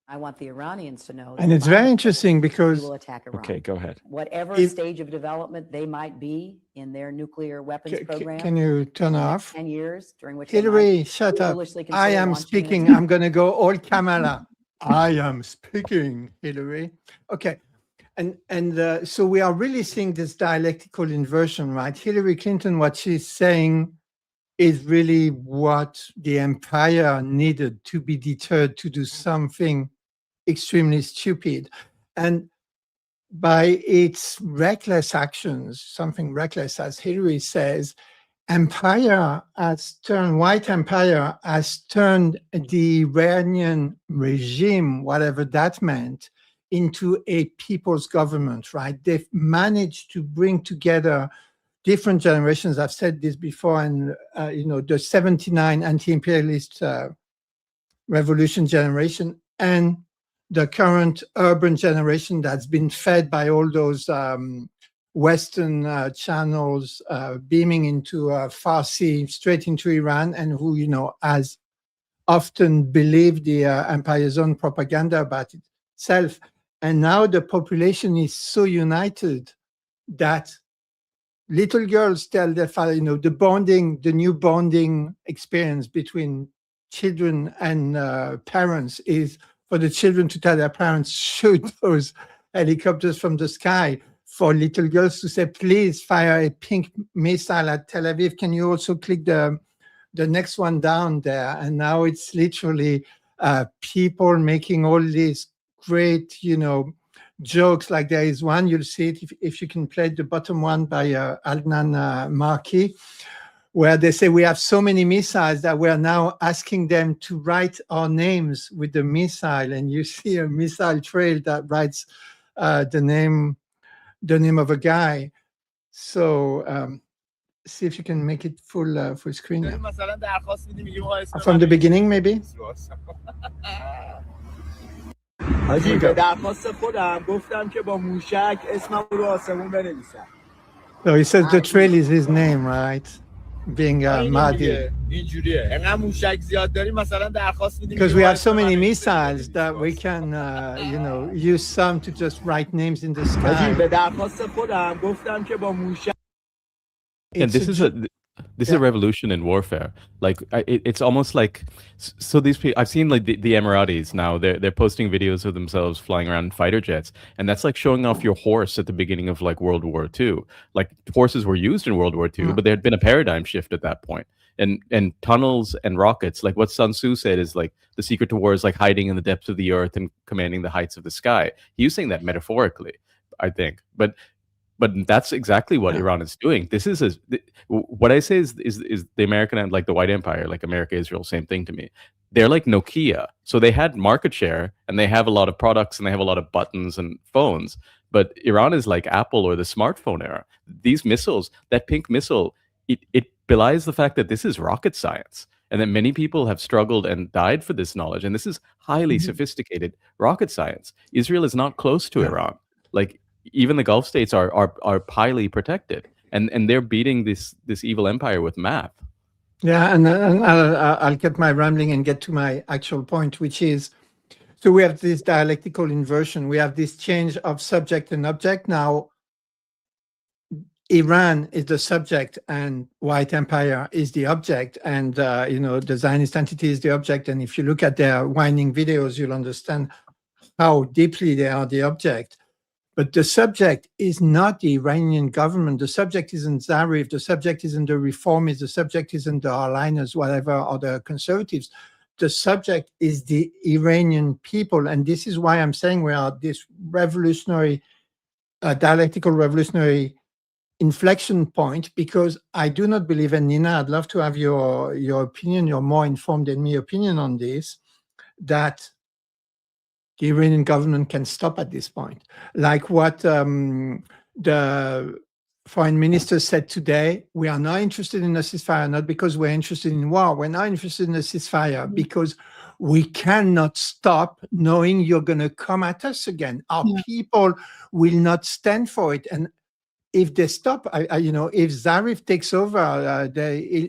I want the Iranians to know. And it's very interesting because. Will attack Iran. Okay, go ahead. Whatever stage of development they might be in their nuclear weapons program. Can you turn off? 10 years, during which. Hillary, shut up. I am speaking. I'm going to go all Kamala. I am speaking, Hillary. Okay. And so we are really seeing this dialectical inversion, right? Hillary Clinton, what she's saying is really what the empire needed to be deterred to do something extremely stupid. And by its reckless actions, something reckless, as Hillary says, empire has turned, white empire has turned the Iranian regime, whatever that meant, into a people's government, right? They've managed to bring together different generations. I've said this before, and you know, the 79 anti-imperialist revolution generation and the current urban generation that's been fed by all those Western channels beaming into Farsi straight into Iran, and who, you know, has often believed the empire's own propaganda about itself. And now the population is so united that little girls tell their father, you know, the bonding, the new bonding experience between children and parents is for the children to tell their parents, shoot those helicopters from the sky. For little girls to say, please fire a pink missile at Tel Aviv. Can you also click the next one down there? And now it's literally people making all these great, you know, jokes. Like there is one, you'll see it if you can play the bottom one by Adnan Marki, where they say we have so many missiles that we're now asking them to write our names with the missile. And you see a missile trail that writes the name of a guy. So see if you can make it full screen. From the beginning, maybe. حاجی به درخواست خودم گفتم که با موشک اسمم رو آسمون بنویسم. So he says the trail is his name, right? Being Mahdi. اینجوریه. انقدر موشک زیاد داریم مثلا درخواست میدیم. Because we have so many missiles that we can, you know, use some to just write names in the sky. حاجی به درخواست خودم گفتم که با موشک. And this is This is a Yeah. revolution in warfare. Like it's almost like so these people. I've seen like the Emiratis now. They're posting videos of themselves flying around in fighter jets, and that's like showing off your horse at the beginning of like World War II. Like horses were used in World War II, but there had been a paradigm shift at that point. And tunnels and rockets, like what Sun Tzu said, is like the secret to war is like hiding in the depths of the earth and commanding the heights of the sky. He was saying that metaphorically, I think, but that's exactly what Iran is doing. This is what I say is the American and like the white empire, like America, Israel, same thing to me. They're like Nokia. So they had market share and they have a lot of products and they have a lot of buttons and phones. But Iran is like Apple or the smartphone era. These missiles, that pink missile, it belies the fact that this is rocket science and that many people have struggled and died for this knowledge. And this is highly sophisticated rocket science. Israel is not close to Iran. Like, even the Gulf states are highly protected, and they're beating this evil empire with math. Yeah, and I'll get my rambling and get to my actual point, which is, so we have this dialectical inversion. We have this change of subject and object. Now, Iran is the subject and white empire is the object, and the Zionist entity is the object. And if you look at their whining videos, you'll understand how deeply they are the object. But the subject is not the Iranian government. The subject isn't Zarif. The subject isn't the reformists. The subject isn't the hardliners, whatever, or the conservatives. The subject is the Iranian people. And this is why I'm saying we are this revolutionary, dialectical revolutionary inflection point, because I do not believe, and Nina, I'd love to have your opinion, your more informed than me opinion on this, that the Iranian government can stop at this point. Like what the foreign minister said today, we are not interested in a ceasefire, not because we're interested in war. We're not interested in a ceasefire because we cannot stop knowing you're going to come at us again. Our people will not stand for it. And if they stop, if Zarif takes over,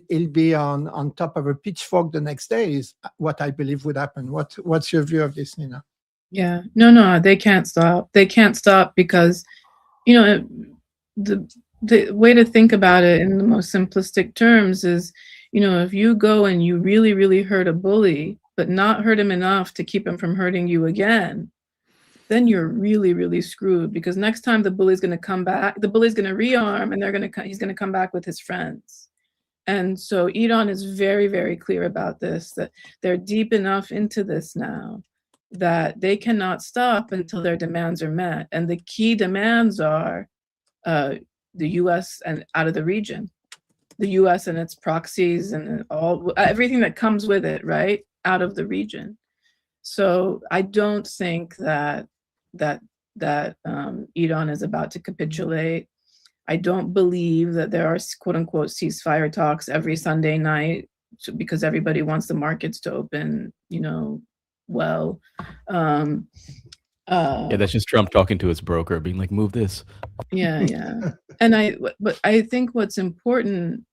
he'll be on top of a pitchfork the next day, is what I believe would happen. What's your view of this, Nina? Yeah, no, they can't stop. They can't stop because, the way to think about it in the most simplistic terms is, if you go and you really, really hurt a bully, but not hurt him enough to keep him from hurting you again, then you're really, really screwed, because next time the bully's going to come back, the bully's going to rearm, and he's going to come back with his friends. And so Iran is very, very clear about this, that they're deep enough into this now that they cannot stop until their demands are met. And the key demands are the US and out of the region, the US and its proxies and everything that comes with it, right? Out of the region. So I don't think that Iran is about to capitulate. I don't believe that there are quote unquote ceasefire talks every Sunday night because everybody wants the markets to open, well. That's just Trump talking to his broker, being like, move this. Yeah. But I think what's important,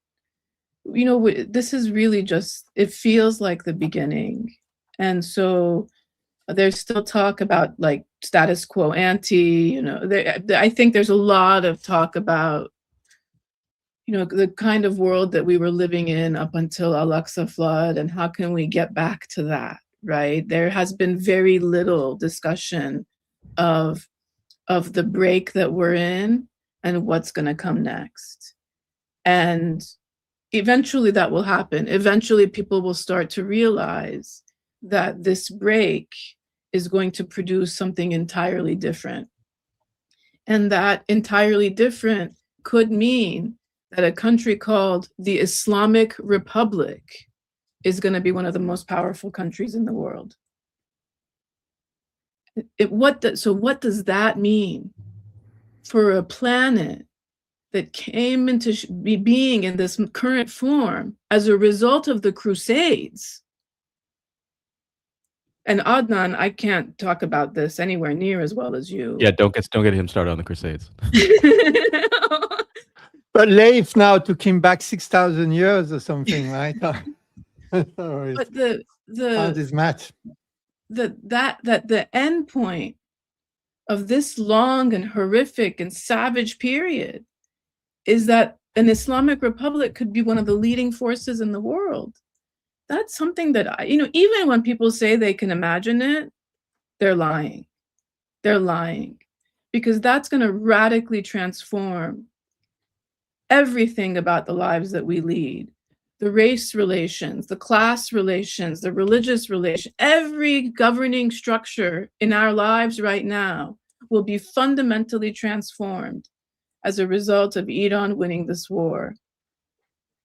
this is really just, it feels like the beginning. And so there's still talk about like status quo ante, I think there's a lot of talk about, the kind of world that we were living in up until Al-Aqsa flood, and how can we get back to that, right? There has been very little discussion of the break that we're in and what's going to come next. And eventually that will happen. Eventually people will start to realize that this break is going to produce something entirely different. And that entirely different could mean that a country called the Islamic Republic is going to be one of the most powerful countries in the world. So what does that mean for a planet that came into being in this current form as a result of the Crusades? And Adnan, I can't talk about this anywhere near as well as you. Yeah, don't get him started on the Crusades. But Leif now took him back 6,000 years or something, right? But how this match? That the end point of this long and horrific and savage period is that an Islamic Republic could be one of the leading forces in the world. That's something that, even when people say they can imagine it, they're lying. They're lying, because that's going to radically transform everything about the lives that we lead. The race relations, the class relations, the religious relations, every governing structure in our lives right now will be fundamentally transformed as a result of Iran winning this war,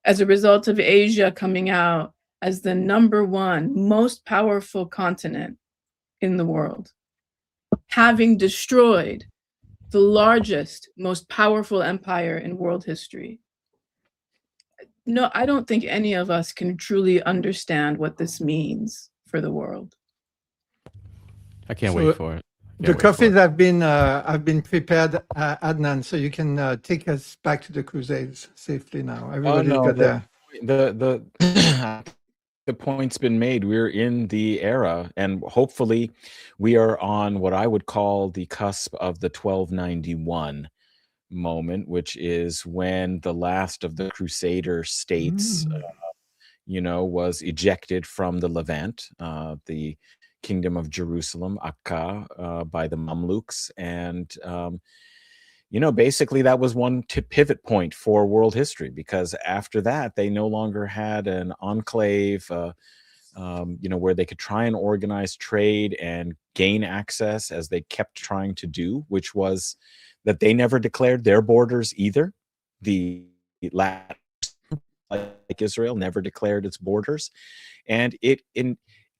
as a result of Asia coming out as the #1 most powerful continent in the world, having destroyed the largest, most powerful empire in world history. No, I don't think any of us can truly understand what this means for the world. I can't So wait for it. the Can't wait for coffees it. have been prepared, Adnan, so you can take us back to the Crusades safely now. Everybody's no, got there. the the point's been made. We're in the era, and hopefully we are on what I would call the cusp of the 1291 moment, which is when the last of the Crusader states was ejected from the Levant, the Kingdom of Jerusalem, Akka, by the Mamluks. And, basically that was one pivot point for world history, because after that, they no longer had an enclave, where they could try and organize trade and gain access, as they kept trying to do, which was that they never declared their borders either. The Latin, like Israel, never declared its borders, and it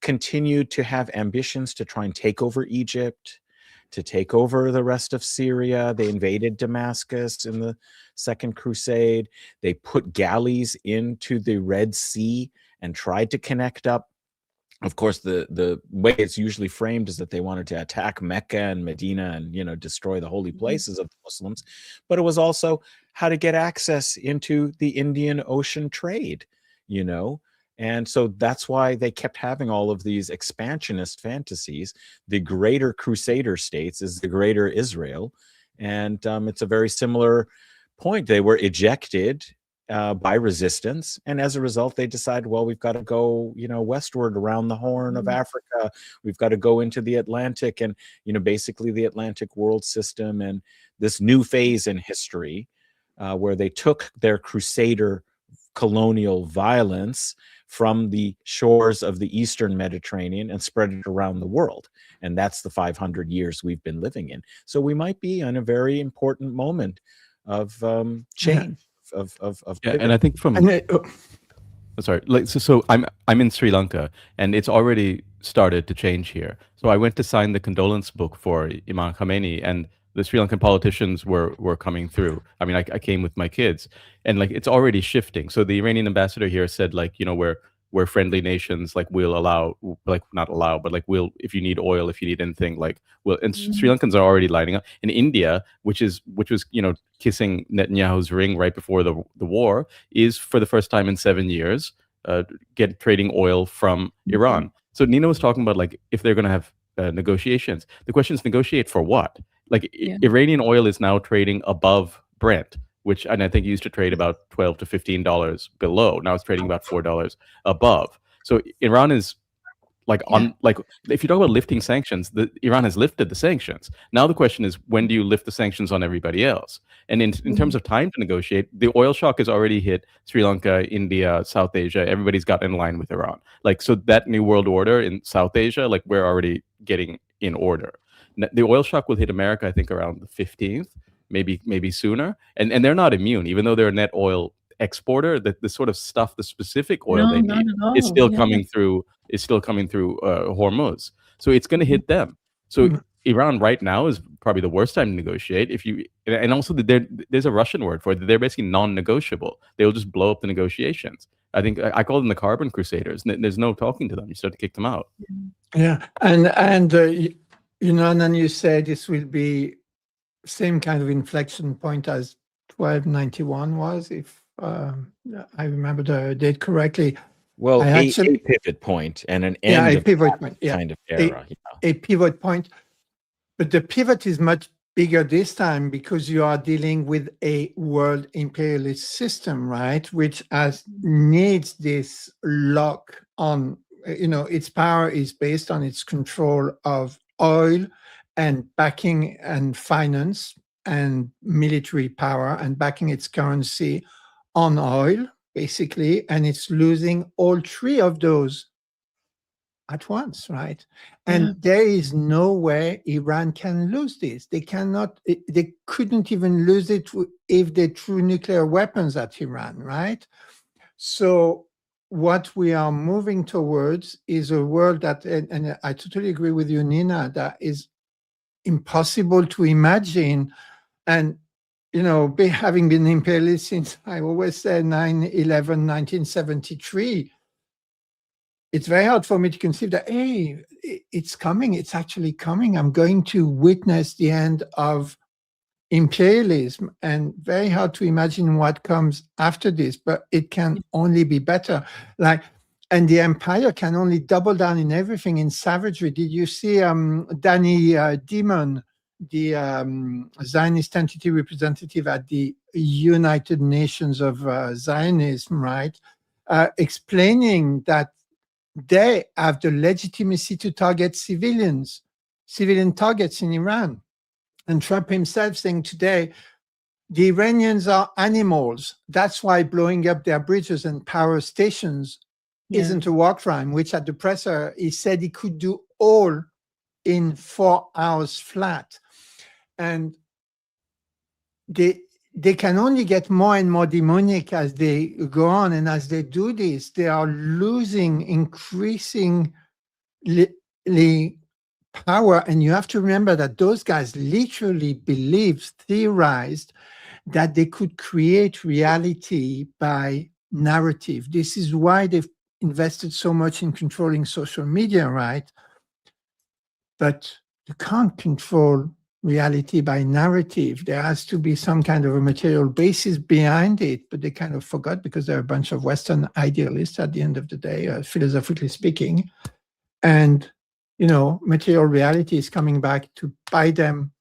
continued to have ambitions to try and take over Egypt, to take over the rest of Syria. They invaded Damascus in the Second Crusade. They put galleys into the Red Sea and tried to connect up. Of course, the way it's usually framed is that they wanted to attack Mecca and Medina and, destroy the holy places of the Muslims. But it was also how to get access into the Indian Ocean trade, And so that's why they kept having all of these expansionist fantasies. The greater Crusader states is the greater Israel. And it's a very similar point. They were ejected by resistance, and as a result they decided, well, we've got to go westward around the Horn of Africa. We've got to go into the Atlantic, and basically the Atlantic world system, and this new phase in history where they took their Crusader colonial violence from the shores of the Eastern Mediterranean and spread it around the world. And that's the 500 years we've been living in. So we might be on a very important moment of change. And I think from sorry, I'm in Sri Lanka, and it's already started to change here. So I went to sign the condolence book for Imam Khomeini, and the Sri Lankan politicians were coming through. I mean, I came with my kids, and it's already shifting. So the Iranian ambassador here said, we're friendly nations, we'll allow, not allow, but we'll, if you need oil, if you need anything, and Sri Lankans are already lining up. In India, which was kissing Netanyahu's ring right before the war, is for the first time in 7 years trading oil from Iran. So Nina was talking about if they're going to have negotiations. The question is, negotiate for what? Iranian oil is now trading above Brent, and I think it used to trade about $12 to $15 below. Now it's trading about $4 above. So Iran is if you talk about lifting sanctions, Iran has lifted the sanctions. Now the question is, when do you lift the sanctions on everybody else? And in terms of time to negotiate, the oil shock has already hit Sri Lanka, India, South Asia. Everybody's got in line with Iran. So that new world order in South Asia, we're already getting in order. The oil shock will hit America, I think, around the 15th, maybe sooner. And they're not immune, even though they're a net oil exporter. The sort of stuff, the specific oil they need, is still coming through. Is still coming through Hormuz. So it's going to hit them. So Iran right now is probably the worst time to negotiate. And also there's a Russian word for it. They're basically non-negotiable. They'll just blow up the negotiations. I think I call them the carbon crusaders. There's no talking to them. You start to kick them out. Yeah, and you said this will be same kind of inflection point as 1291 was, if I remember the date correctly. Well, a pivot point and an end a pivot point, kind of era. A pivot point, but the pivot is much bigger this time because you are dealing with a world imperialist system, right? Which needs this lock on, its power is based on its control of oil and backing and finance and military power and backing its currency on oil, basically. And it's losing all three of those at once, right? And there is no way Iran can lose this. They cannot, they couldn't even lose it if they threw nuclear weapons at Iran, right? So what we are moving towards is a world that, and I totally agree with you, Nina, that is impossible to imagine. And, having been imperialist since, I always say 9/11, 1973, it's very hard for me to conceive that, hey, it's coming. It's actually coming. I'm going to witness the end of imperialism, and very hard to imagine what comes after this, but it can only be better. And the empire can only double down in everything, in savagery. Did you see Danny Dimon, the Zionist entity representative at the United Nations of Zionism, right? Explaining that they have the legitimacy to target civilian targets in Iran. And Trump himself saying today, the Iranians are animals. That's why blowing up their bridges and power stations isn't a war crime, which at the presser, he said he could do all in 4 hours flat. And they can only get more and more demonic as they go on. And as they do this, they are losing increasingly power. And you have to remember that those guys literally theorized that they could create reality by narrative. This is why they've invested so much in controlling social media, right? But you can't control reality by narrative. There has to be some kind of a material basis behind it, but they kind of forgot because they're a bunch of Western idealists at the end of the day, philosophically speaking. And, material reality is coming back to bite them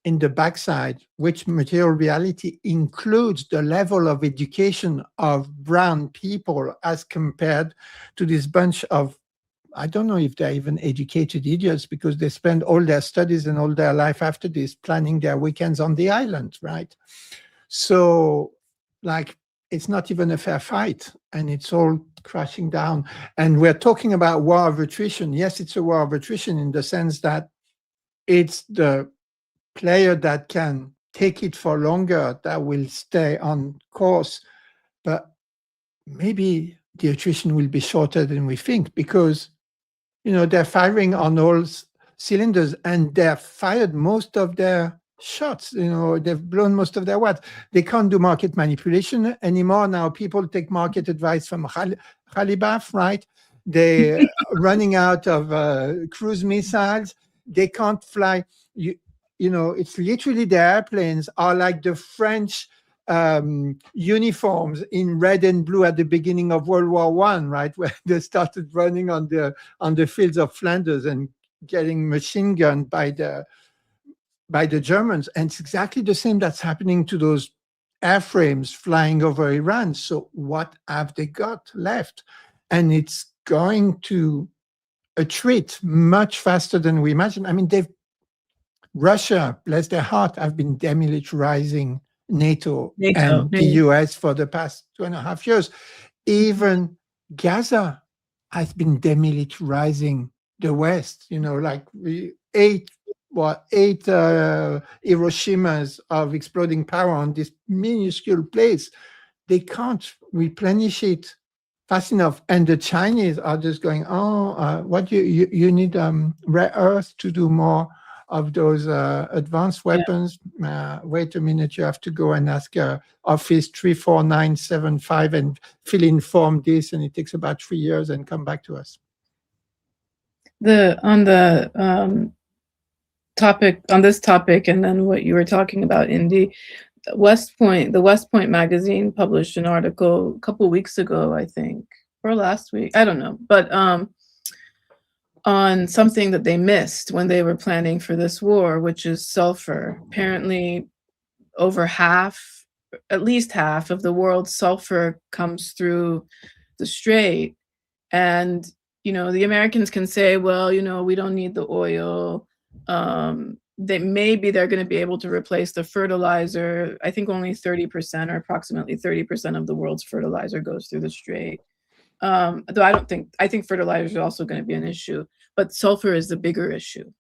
in the backside, which material reality includes the level of education of brown people as compared to this bunch of, I don't know if they're even educated idiots, because they spend all their studies and all their life after this planning their weekends on the island, right? So, it's not even a fair fight, and it's all crashing down. And we're talking about war of attrition. Yes, it's a war of attrition in the sense that it's the player that can take it for longer that will stay on course. But maybe the attrition will be shorter than we think, because they're firing on all cylinders, and they've fired most of their shots. They've blown most of their watts. They can't do market manipulation anymore. Now people take market advice from Khalibaf, right? They're running out of cruise missiles. They can't fly. It's literally the airplanes are like the French uniforms in red and blue at the beginning of World War I, right, where they started running on the fields of Flanders and getting machine gunned by the Germans. And it's exactly the same that's happening to those airframes flying over Iran. So what have they got left? And it's going to attrit much faster than we imagine. I mean, Russia, bless their heart, have been demilitarizing NATO and the US for the past 2.5 years. Even Gaza has been demilitarizing the West, eight Hiroshimas of exploding power on this minuscule place. They can't replenish it fast enough. And the Chinese are just going, what you need rare earth to do more of those advanced weapons. Wait a minute, you have to go and ask Office 34975 and fill in form this, and it takes about 3 years, and come back to us. On this topic, and then what you were talking about, Indi, the West Point magazine published an article a couple weeks ago, I think, or last week, I don't know, but on something that they missed when they were planning for this war, which is sulfur. Apparently, over half, at least half of the world's sulfur comes through the strait. And, you know, the Americans can say, well, you know, we don't need the oil. Maybe they're going to be able to replace the fertilizer. I think only 30% or approximately 30% of the world's fertilizer goes through the strait. Though I think fertilizer is also going to be an issue, but sulfur is the bigger issue.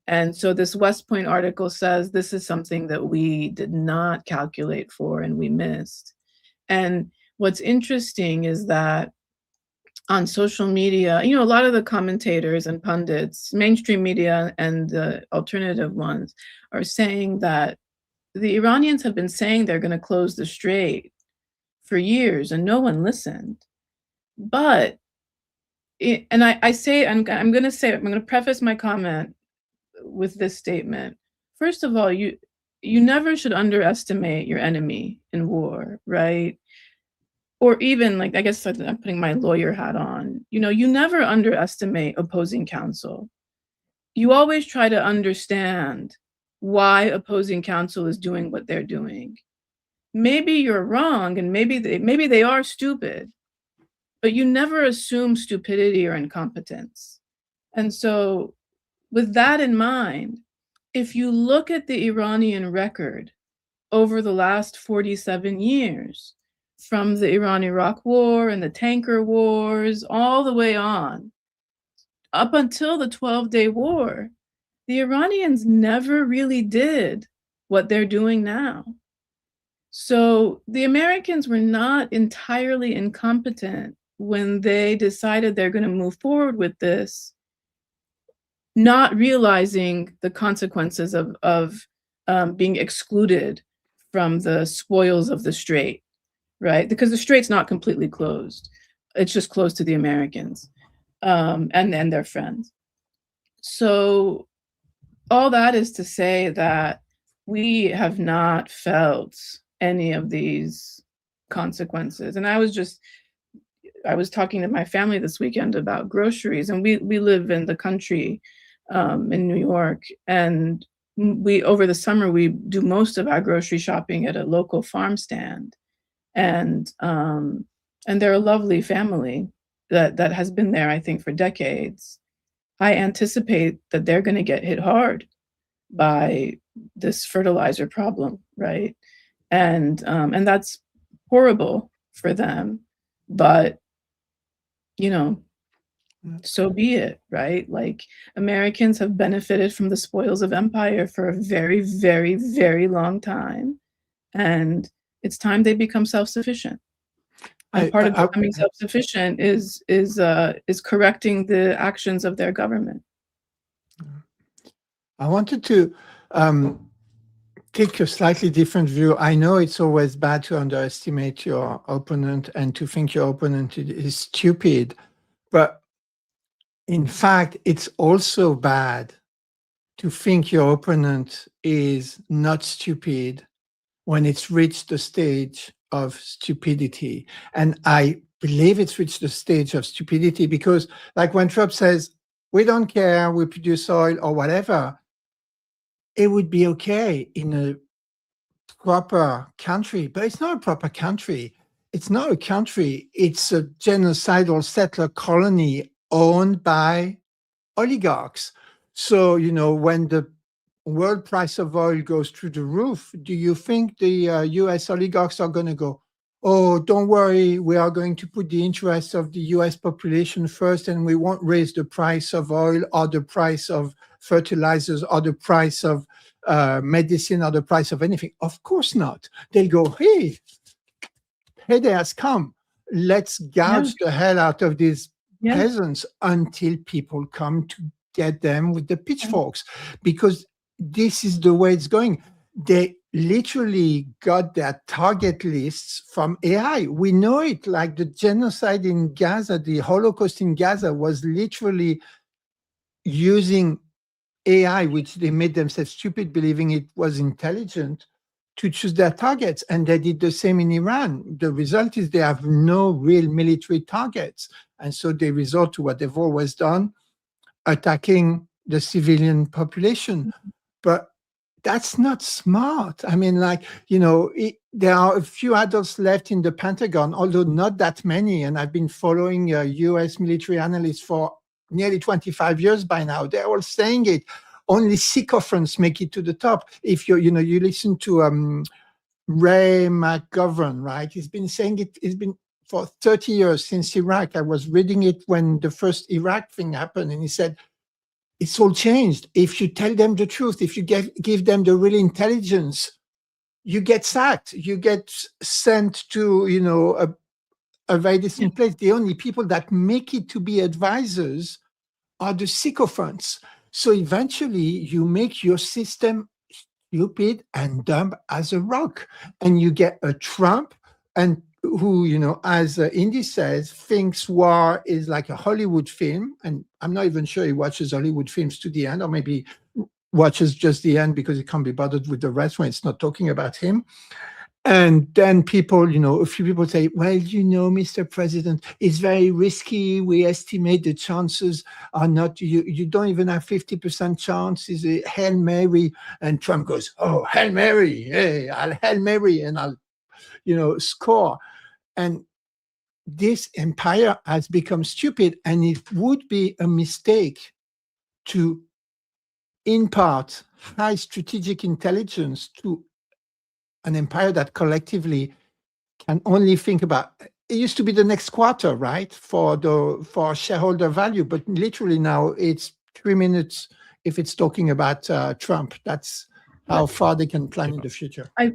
And so this West Point article says this is something that we did not calculate for and we missed. And what's interesting is that on social media, you know, a lot of the commentators and pundits, mainstream media and the alternative ones, are saying that the Iranians have been saying they're going to close the strait for years and no one listened. But, I'm going to preface my comment with this statement. First of all, you never should underestimate your enemy in war, right? Or even, like, I guess I'm putting my lawyer hat on. You know, you never underestimate opposing counsel. You always try to understand why opposing counsel is doing what they're doing. Maybe you're wrong, and maybe they are stupid, but you never assume stupidity or incompetence. And so, with that in mind, if you look at the Iranian record over the last 47 years, from the Iran-Iraq War and the tanker wars, all the way on, up until the 12-day war, the Iranians never really did what they're doing now. So the Americans were not entirely incompetent when they decided they're going to move forward with this, not realizing the consequences of being excluded from the spoils of the strait, right? Because the strait's not completely closed. It's just closed to the Americans and their friends. So all that is to say that we have not felt any of these consequences. And I was talking to my family this weekend about groceries, and we live in the country in New York, and over the summer we do most of our grocery shopping at a local farm stand, and they're a lovely family that has been there, I think, for decades. I anticipate that they're going to get hit hard by this fertilizer problem, right? And that's horrible for them, but you know, so be it, right? Like, Americans have benefited from the spoils of empire for a very, very, very long time, and it's time they become self-sufficient. And part of becoming self-sufficient is correcting the actions of their government. I wanted to take a slightly different view. I know it's always bad to underestimate your opponent and to think your opponent is stupid, but in fact, it's also bad to think your opponent is not stupid when it's reached the stage of stupidity. And I believe it's reached the stage of stupidity because, like, when Trump says, we don't care, we produce oil or whatever, it would be okay in a proper country, but it's not a proper country. It's not a country. It's a genocidal settler colony owned by oligarchs. So, you know, when the world price of oil goes through the roof, do you think the US oligarchs are going to go, oh, don't worry, we are going to put the interests of the US population first and we won't raise the price of oil or the price of fertilizers or the price of medicine or the price of anything? Of course not. They'll go, hey, payday has come. Let's gouge the hell out of these peasants until people come to get them with the pitchforks, because this is the way it's going. They literally got their target lists from AI. We know it, like the genocide in Gaza, the Holocaust in Gaza was literally using AI, which they made themselves stupid, believing it was intelligent, to choose their targets. And they did the same in Iran. The result is they have no real military targets. And so they resort to what they've always done, attacking the civilian population. But that's not smart. I mean, like, there are a few adults left in the Pentagon, although not that many. And I've been following US military analysts for nearly 25 years by now. They're all saying it. Only sycophants make it to the top. If you listen to Ray McGovern, right? He's been saying it. It's been for 30 years since Iraq. I was reading it when the first Iraq thing happened, and he said, it's all changed. If you tell them the truth, if you give them the real intelligence, you get sacked. You get sent to, a very distant place. The only people that make it to be advisors are the sycophants. So eventually you make your system stupid and dumb as a rock. And you get a Trump and who, as Indi says, thinks war is like a Hollywood film. And I'm not even sure he watches Hollywood films to the end, or maybe watches just the end because he can't be bothered with the rest when it's not talking about him. And then people, a few people say, well, Mr. President, it's very risky. We estimate the chances are not, you don't even have 50% chance. It's a Hail Mary. And Trump goes, oh, Hail Mary. Hey, I'll Hail Mary and I'll, score. And this empire has become stupid, and it would be a mistake to impart high strategic intelligence to an empire that collectively can only think about, it used to be the next quarter, right? For shareholder value, but literally now it's 3 minutes if it's talking about Trump. That's how far they can plan in the future. I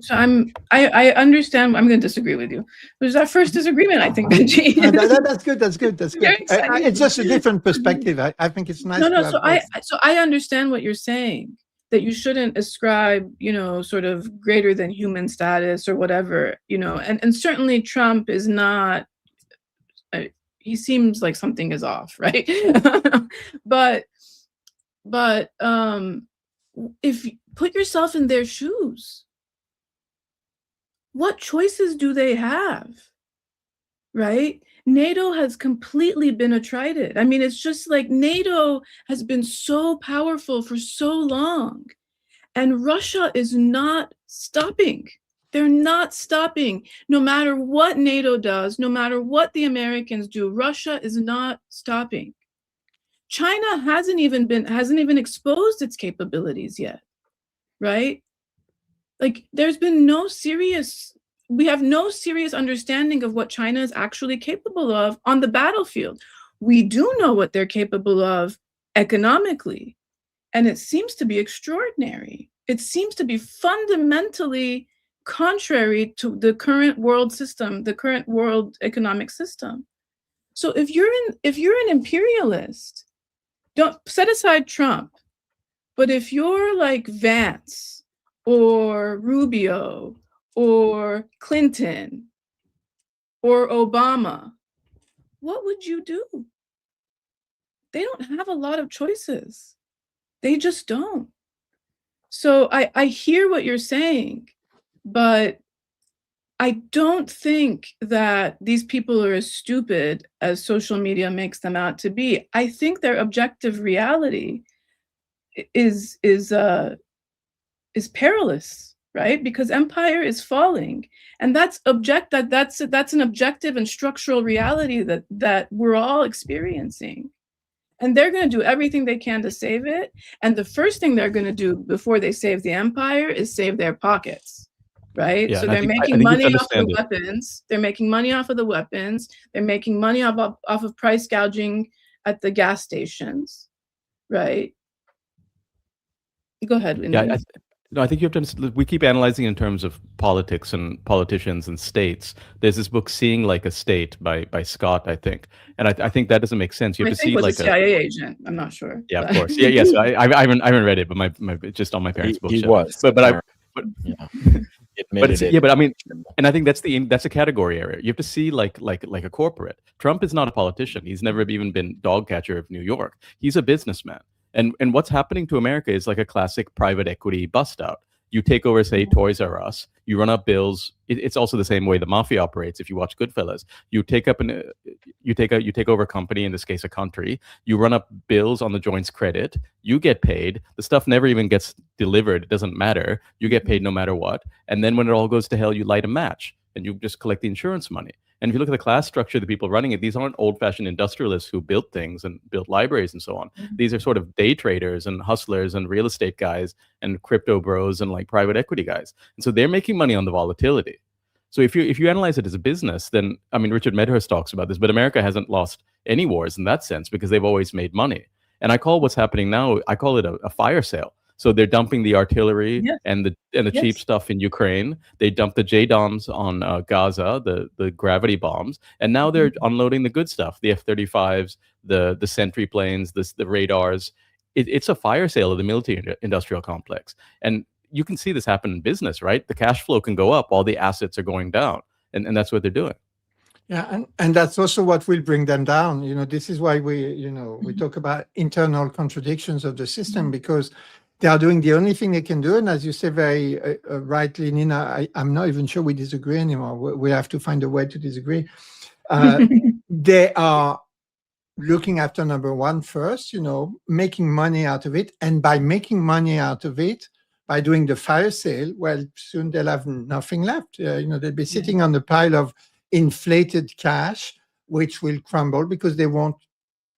understand. I'm going to disagree with you. There's our first disagreement, I think, Benji. That's good. It's just a different perspective. I think it's nice. So I understand what you're saying, that you shouldn't ascribe, sort of greater than human status or whatever, and certainly Trump is not. He seems like something is off, right? but if put yourself in their shoes, what choices do they have, right? NATO has completely been attrited. I mean, it's just like NATO has been so powerful for so long, and Russia is not stopping. They're not stopping. No matter what NATO does, no matter what the Americans do, Russia is not stopping. China hasn't even exposed its capabilities yet, right? Like, there's been we have no serious understanding of what China is actually capable of on the battlefield. We do know what they're capable of economically, and it seems to be extraordinary. It seems to be fundamentally contrary to the current world system, the current world economic system. So if you're an imperialist, don't set aside Trump, but if you're like Vance or Rubio or Clinton or Obama, what would you do? They don't have a lot of choices. They just don't. So I hear what you're saying, but I don't think that these people are as stupid as social media makes them out to be. I think their objective reality is perilous, right? Because empire is falling, and that's an objective and structural reality that we're all experiencing. And they're going to do everything they can to save it. And the first thing they're going to do before they save the empire is save their pockets, right? Yeah, so they're making money off the weapons. They're making money off of the weapons. They're making money off of price gouging at the gas stations, right? Go ahead. Yeah, I think you have to understand, we keep analyzing in terms of politics and politicians and states. There's this book, Seeing Like a State by Scott, I think. And I think that doesn't make sense. You have to see like a CIA agent. I'm not sure. Yeah, of course. Yeah, yes. I haven't read it, but my just on my parents' bookshelf. He was. But I mean, and I think that's a category area. You have to see like a corporate. Trump is not a politician. He's never even been dog catcher of New York. He's a businessman. And what's happening to America is like a classic private equity bust out. You take over, say, Toys R Us. You run up bills. It's also the same way the mafia operates. If you watch Goodfellas, you take over a company, in this case a country. You run up bills on the joint's credit. You get paid. The stuff never even gets delivered. It doesn't matter. You get paid no matter what. And then when it all goes to hell, you light a match and you just collect the insurance money. And if you look at the class structure of the people running it, these aren't old-fashioned industrialists who built things and built libraries and so on. These are sort of day traders and hustlers and real estate guys and crypto bros and like private equity guys. And so they're making money on the volatility. So if you analyze it as a business, then, I mean, Richard Medhurst talks about this, but America hasn't lost any wars in that sense because they've always made money. And I call what's happening now, I call it a fire sale. So they're dumping the artillery and the cheap stuff in Ukraine. They dumped the JDOMs on Gaza, the gravity bombs, and now they're unloading the good stuff: the F-35s, the Sentry planes, the radars. It's a fire sale of the military-industrial complex, and you can see this happen in business, right? The cash flow can go up while the assets are going down, and that's what they're doing. Yeah, and that's also what will bring them down. You know, this is why we talk about internal contradictions of the system, because they are doing the only thing they can do. And as you say very rightly, Nina, I'm not even sure we disagree anymore. We have to find a way to disagree. They are looking after number one first, making money out of it. And by making money out of it, by doing the fire sale, well, soon they'll have nothing left. They'll be sitting on the pile of inflated cash, which will crumble because they won't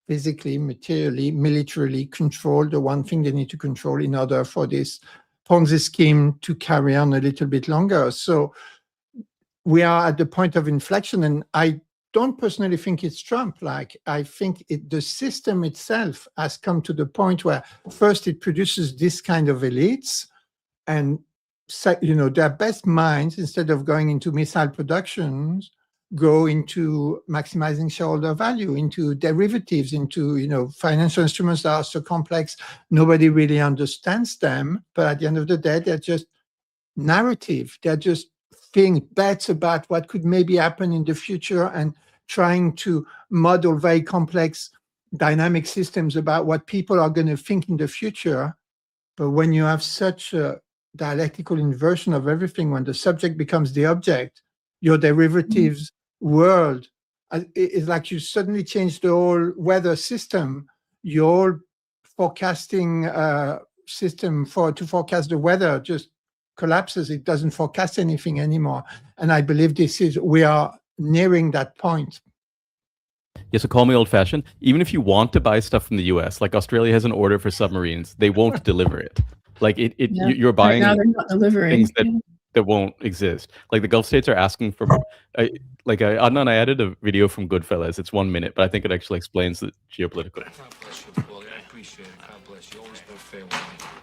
physically, materially, militarily control the one thing they need to control in order for this Ponzi scheme to carry on a little bit longer. So we are at the point of inflection, and I don't personally think it's Trump. Like, I think the system itself has come to the point where first it produces this kind of elites, and their best minds, instead of going into missile productions, go into maximizing shareholder value, into derivatives, into financial instruments that are so complex nobody really understands them. But at the end of the day, they're just narrative. They're just being bets about what could maybe happen in the future and trying to model very complex dynamic systems about what people are going to think in the future. But when you have such a dialectical inversion of everything, when the subject becomes the object, your derivatives world is like you suddenly change the whole weather system. Your forecasting system to forecast the weather just collapses. It doesn't forecast anything anymore. And I believe we are nearing that point. Yeah, so call me old-fashioned. Even if you want to buy stuff from the US, like Australia has an order for submarines, they won't deliver it. Like you're buying right now they're not delivering things that won't exist. Like the Gulf states are asking for, Adnan, I added a video from Goodfellas. It's 1 minute, but I think it actually explains the geopolitical. God bless you, Paulie. I appreciate it. God bless you. Always been fair with me.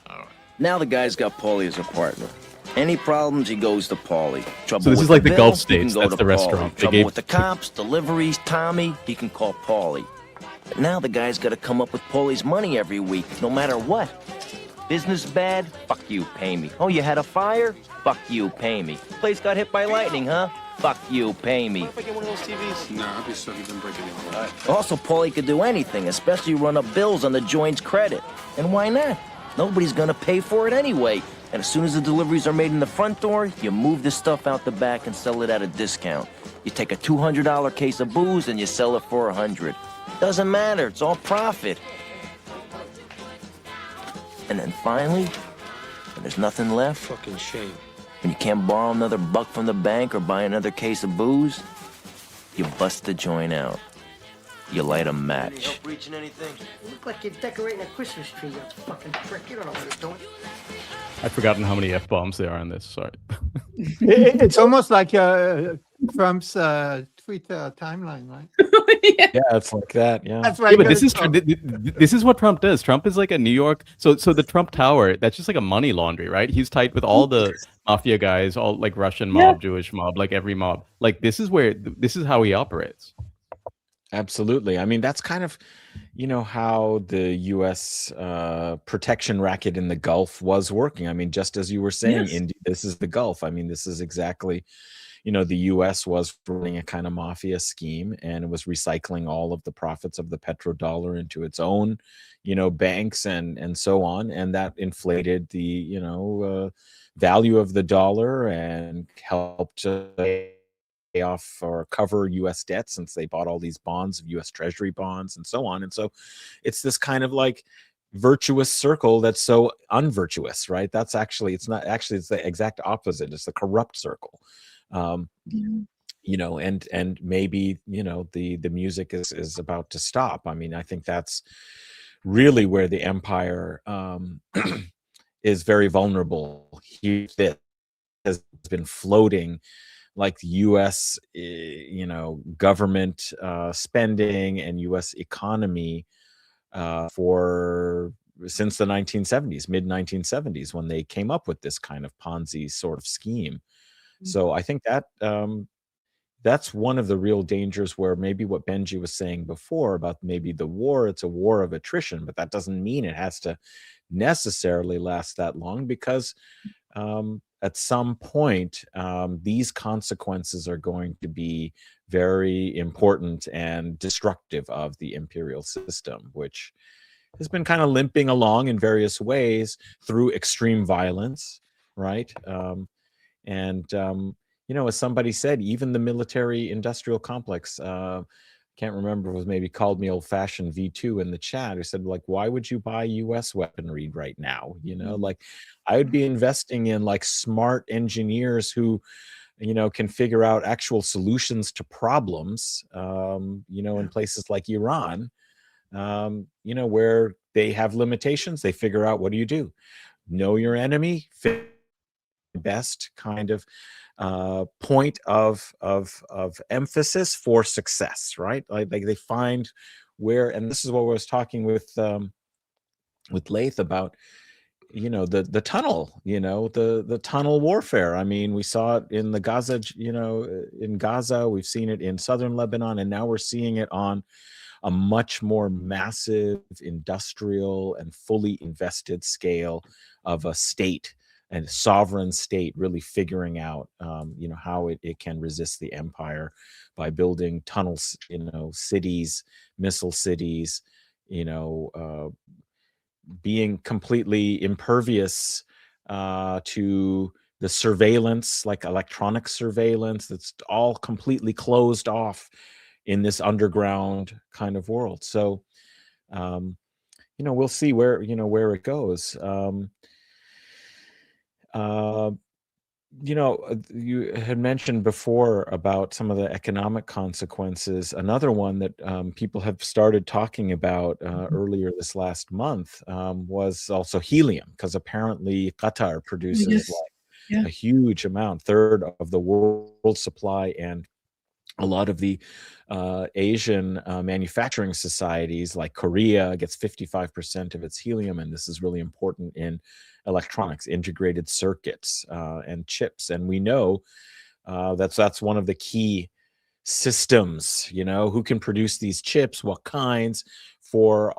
All right. Now the guy's got Paulie as a partner. Any problems, he goes to Paulie. Trouble So this with is like the bill, Gulf he states. can go That's to the Paulie. restaurant. They Trouble gave with the cops, deliveries, Tommy, he can call Paulie. But now the guy's got to come up with Paulie's money every week, no matter what. Business bad? Fuck you, pay me. Oh, you had a fire? Fuck you, pay me. Place got hit by lightning, huh? Fuck you, pay me. What if I get one of those TVs? Nah, I'll be stuck. You've been breaking your heart. Also, Paulie could do anything, especially run up bills on the joint's credit. And why not? Nobody's gonna pay for it anyway. And as soon as the deliveries are made in the front door, you move the stuff out the back and sell it at a discount. You take a $200 case of booze and you sell it for $100. Doesn't matter, it's all profit. And then finally, when there's nothing left, Fucking shame. and you can't borrow another buck from the bank or buy another case of booze, you bust the joint out. You light a match. Reaching anything? You look like you're decorating a Christmas tree, you fucking prick. You don't know what you're doing. I've forgotten how many F-bombs there are in this. Sorry. It's almost like Trump's Twitter timeline, right? Yeah, it's like that. Yeah. That's why. Yeah, but this is what Trump does. Trump is like a New York. So the Trump Tower, that's just like a money laundry, right? He's tight with all the mafia guys, all like Russian mob, Jewish mob, like every mob. Like this is how he operates. Absolutely. I mean, that's kind of, how the U.S. Protection racket in the Gulf was working. I mean, just as you were saying, Indi, this is the Gulf. I mean, this is exactly, the U.S. was running a kind of mafia scheme, and it was recycling all of the profits of the petrodollar into its own, banks and so on. And that inflated the, value of the dollar and helped pay off or cover U.S. debt, since they bought all these bonds of U.S. Treasury bonds and so on. And so it's this kind of like virtuous circle that's so unvirtuous, right? That's actually, it's not actually, it's the exact opposite. It's the corrupt circle. You know, and maybe, you know, the music is about to stop. I mean, I think that's really where the empire is very vulnerable. This has been floating like the U.S. You know, government spending and U.S. economy since the 1970s, mid 1970s, when they came up with this kind of Ponzi sort of scheme. So I think that that's one of the real dangers, where maybe what Benji was saying before about maybe the war, it's a war of attrition, but that doesn't mean it has to necessarily last that long, because at some point, these consequences are going to be very important and destructive of the imperial system, which has been kind of limping along in various ways through extreme violence, right? You know, as somebody said, even the military industrial complex, can't remember, was maybe called me old-fashioned V2 in the chat, who said, like, why would you buy US weaponry right now? You know, like, I would be investing in like smart engineers who, you know, can figure out actual solutions to problems, you know, in places like Iran, you know, where they have limitations. They figure out, what do you do? Know your enemy, best kind of point of emphasis for success, right? Like they find where, and this is what I was talking with Laith about, you know, the tunnel, you know, the tunnel warfare. I mean, we saw it in the Gaza, you know, in Gaza, we've seen it in southern Lebanon, and now we're seeing it on a much more massive industrial and fully invested scale of a state and sovereign state, really figuring out, you know, how it can resist the empire by building tunnels, you know, cities, missile cities, you know, being completely impervious to the surveillance, like electronic surveillance, that's all completely closed off in this underground kind of world. So, you know, we'll see where, you know, where it goes. You know, you had mentioned before about some of the economic consequences. Another one that people have started talking about earlier this last month was also helium, because apparently Qatar produces like a huge amount, third of the world supply, and a lot of the Asian manufacturing societies like Korea gets 55% of its helium, and this is really important in electronics, integrated circuits, and chips. And we know that's one of the key systems, you know, who can produce these chips, what kinds, for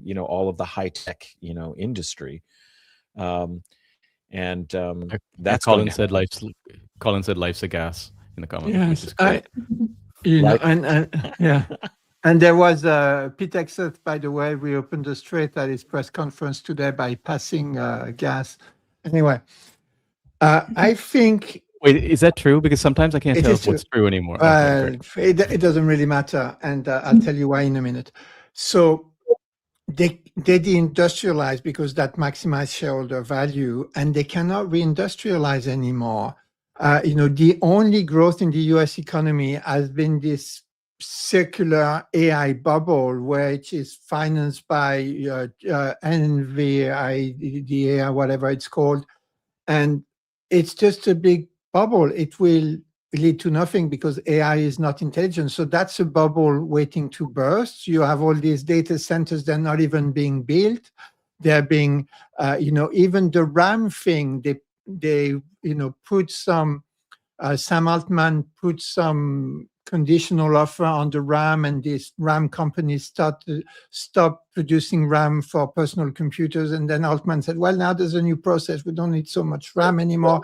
you know, all of the high tech, you know, industry. That's Colin said life's a gas in the comments. Yes, you know, and yeah. And there was Pete Hegseth, by the way, reopened the strait at his press conference today by passing gas. Anyway, I think. Wait, is that true? Because sometimes I can't tell what's true anymore. It doesn't really matter, and I'll tell you why in a minute. So they deindustrialize because that maximizes shareholder value, and they cannot reindustrialize anymore. You know, the only growth in the U.S. economy has been this circular AI bubble, where it is financed by NVIDIA, whatever it's called, and it's just a big bubble. It will lead to nothing because AI is not intelligent. So that's a bubble waiting to burst. You have all these data centers, they're not even being built. They're being, you know, even the RAM thing, they you know, put some, Sam Altman put some conditional offer on the RAM, and these RAM companies stop producing RAM for personal computers. And then Altman said, well, now there's a new process. We don't need so much RAM anymore.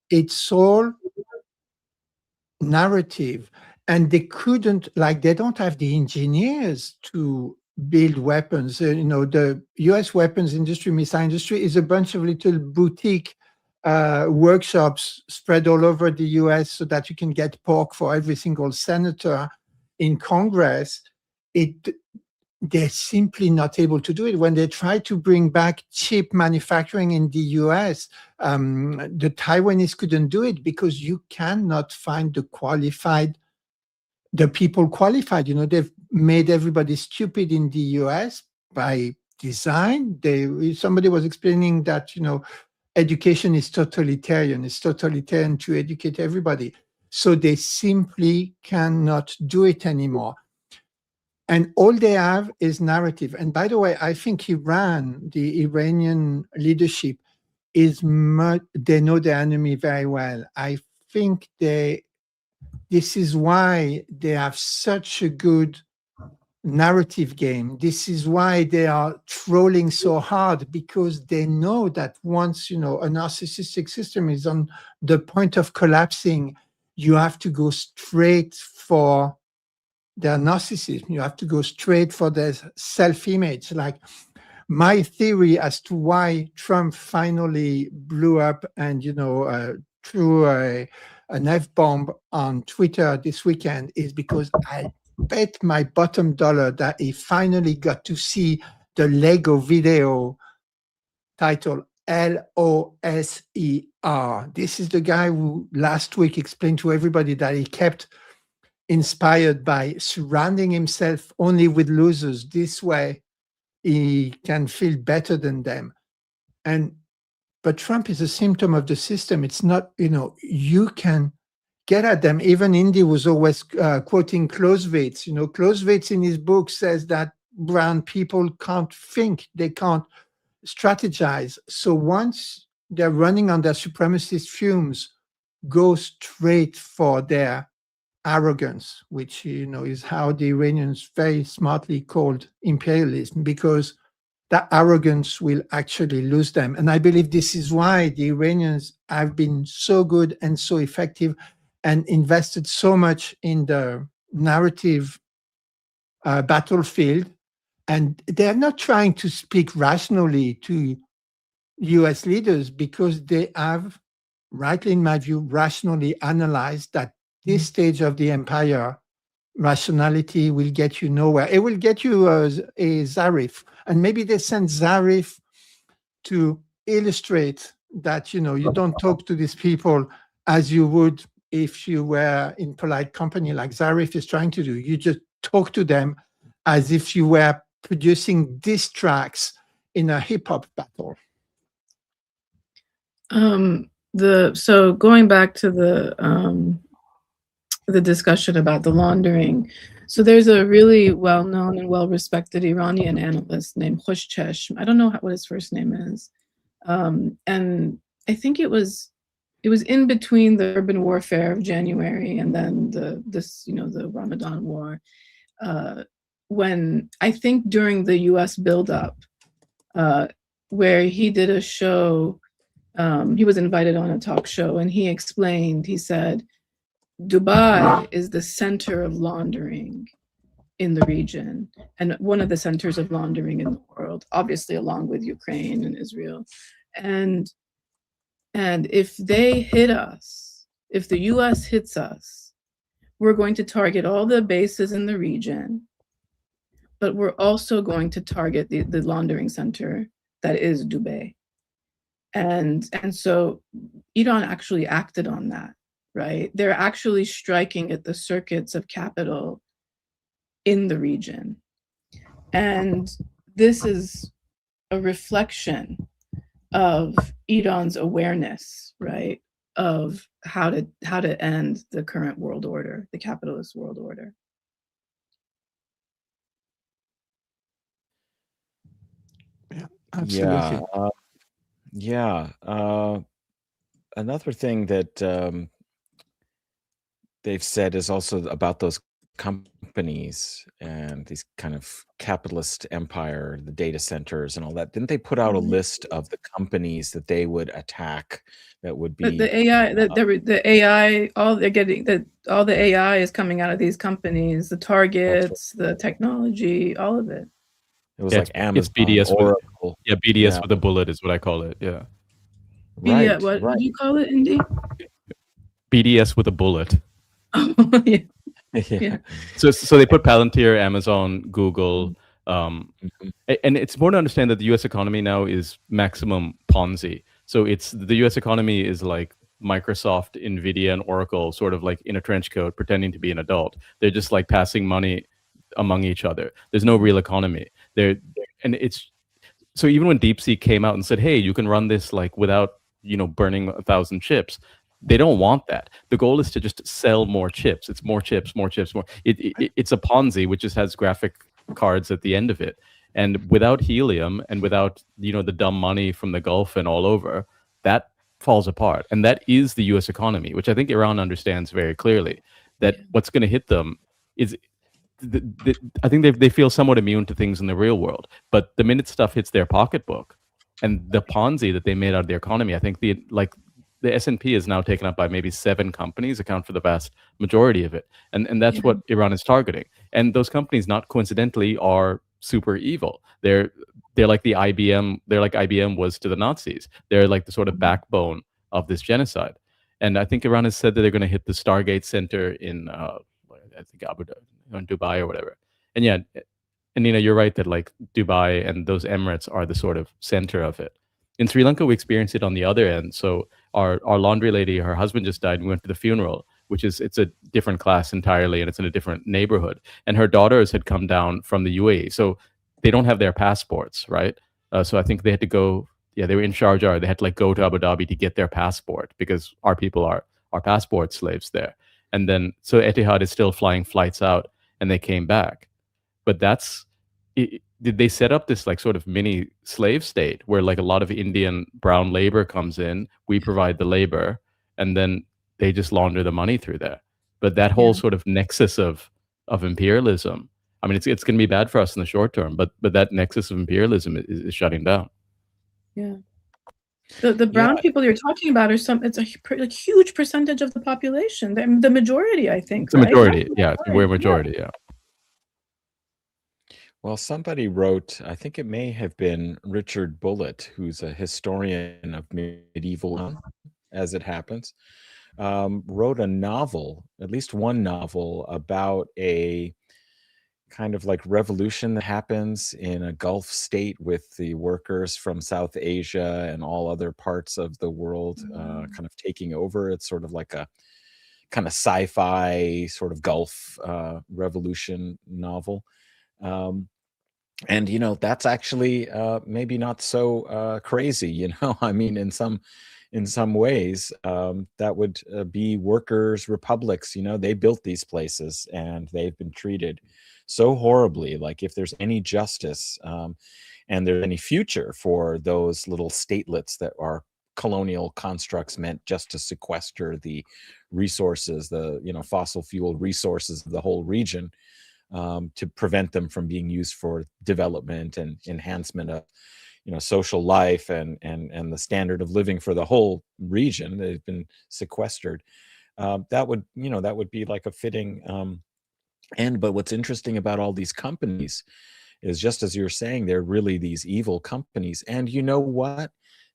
It's all narrative. And they couldn't, like, they don't have the engineers to build weapons. You know, the US weapons industry, missile industry, is a bunch of little boutique workshops spread all over the US so that you can get pork for every single senator in Congress, they're simply not able to do it. When they try to bring back cheap manufacturing in the US, the Taiwanese couldn't do it because you cannot find the people qualified. They've made everybody stupid in the US by design. Somebody was explaining that, education is totalitarian. It's totalitarian to educate everybody. So they simply cannot do it anymore. And all they have is narrative. And by the way, I think Iran, the Iranian leadership, they know the enemy very well. I think this is why they have such a good narrative game. This is why they are trolling so hard, because they know that once, a narcissistic system is on the point of collapsing, you have to go straight for their narcissism. You have to go straight for their self-image. Like my theory as to why Trump finally blew up and, threw an F-bomb on Twitter this weekend is because I bet my bottom dollar that he finally got to see the Lego video titled LOSER. This is the guy who last week explained to everybody that he kept inspired by surrounding himself only with losers. This way he can feel better than them. But Trump is a symptom of the system. It's not, you can get at them. Even Indi was always quoting Clausewitz. Clausewitz in his book says that brown people can't think, they can't strategize. So once they're running on their supremacist fumes, go straight for their arrogance, which is how the Iranians very smartly called imperialism, because that arrogance will actually lose them. And I believe this is why the Iranians have been so good and so effective and invested so much in the narrative battlefield. And they're not trying to speak rationally to US leaders, because they have, rightly in my view, rationally analyzed that this stage of the empire, rationality will get you nowhere. It will get you a Zarif. And maybe they send Zarif to illustrate that, you don't talk to these people as you would if you were in polite company, like Zarif is trying to do. You just talk to them as if you were producing diss tracks in a hip-hop battle. So going back to the discussion about the laundering. So there's a really well-known and well-respected Iranian analyst named Khoshcheshm. I don't know what his first name is. And I think it was in between the urban warfare of January and then the Ramadan war. When I think during the US buildup, where he did a show, he was invited on a talk show, and he said, Dubai is the center of laundering in the region, and one of the centers of laundering in the world, obviously along with Ukraine and Israel. And if they hit us, if the US hits us, we're going to target all the bases in the region, but we're also going to target the laundering center that is Dubai. And so Iran actually acted on that. Right? They're actually striking at the circuits of capital in the region. And this is a reflection of Iran's awareness, right, of how to end the current world order, the capitalist world order. Yeah, absolutely. Another thing that they've said is also about those companies and these kind of capitalist empire, the data centers and all that. Didn't they put out a list of the companies that they would attack? That would be the AI. The AI. All the AI is coming out of these companies. The targets, the technology, all of it. It was like Amazon, it's BDS Oracle. BDS with a bullet is what I call it. Yeah. Yeah, Right, what right. do you call it, Indy? BDS with a bullet. Oh, yeah. Yeah. So they put Palantir, Amazon, Google, Mhm. and it's important to understand that the U.S. economy now is maximum Ponzi. So it's the U.S. economy is like Microsoft, Nvidia, and Oracle, sort of like in a trench coat, pretending to be an adult. They're just like passing money among each other. There's no real economy there, and it's so even when DeepSeek came out and said, "Hey, you can run this like without burning 1,000 chips," they don't want that. The goal is to just sell more chips. It's more chips, more chips, more. It's a Ponzi which just has graphic cards at the end of it. And without helium and without the dumb money from the Gulf and all over, that falls apart. And that is the U.S. economy, which I think Iran understands very clearly. That what's going to hit them is I think they feel somewhat immune to things in the real world, but the minute stuff hits their pocketbook, and the Ponzi that they made out of their economy, I think the S&P is now taken up by maybe 7 companies, account for the vast majority of it, and that's what Iran is targeting. And those companies, not coincidentally, are super evil. They're like the IBM. They're like IBM was to the Nazis. They're like the sort of backbone of this genocide. And I think Iran has said that they're going to hit the Stargate Center in I think Abu Dhabi, in Dubai or whatever. And yeah, and Nina, you're right that like Dubai and those Emirates are the sort of center of it. In Sri Lanka, we experienced it on the other end. So our laundry lady, her husband just died, and we went to the funeral, it's a different class entirely, and it's in a different neighborhood. And her daughters had come down from the UAE, so they don't have their passports, right? So I think they had to go. Yeah, they were in Sharjah. They had to like go to Abu Dhabi to get their passport because our people are passport slaves there. And then so Etihad is still flying flights out, and they came back. But did they set up this like sort of mini slave state where like a lot of Indian brown labor comes in, we provide the labor, and then they just launder the money through there. But that whole sort of nexus of imperialism, I mean, it's going to be bad for us in the short term, but that nexus of imperialism is shutting down. Yeah. The brown people you're talking about it's a huge percentage of the population. The majority, I think. It's a majority, yeah. We're a majority, yeah. Well, somebody wrote, I think it may have been Richard Bullitt, who's a historian of medieval, as it happens, wrote a novel, at least one novel, about a kind of like revolution that happens in a Gulf state with the workers from South Asia and all other parts of the world kind of taking over. It's sort of like a kind of sci-fi sort of Gulf revolution novel. And that's actually maybe not so crazy. I mean, in some ways, that would be workers' republics. They built these places, and they've been treated so horribly. Like, if there's any justice and there's any future for those little statelets that are colonial constructs meant just to sequester the resources, the fossil fuel resources of the whole region, to prevent them from being used for development and enhancement of social life and the standard of living for the whole region. They've been sequestered. That would be like a fitting end. But what's interesting about all these companies is, just as you're saying, they're really these evil companies. And you know what?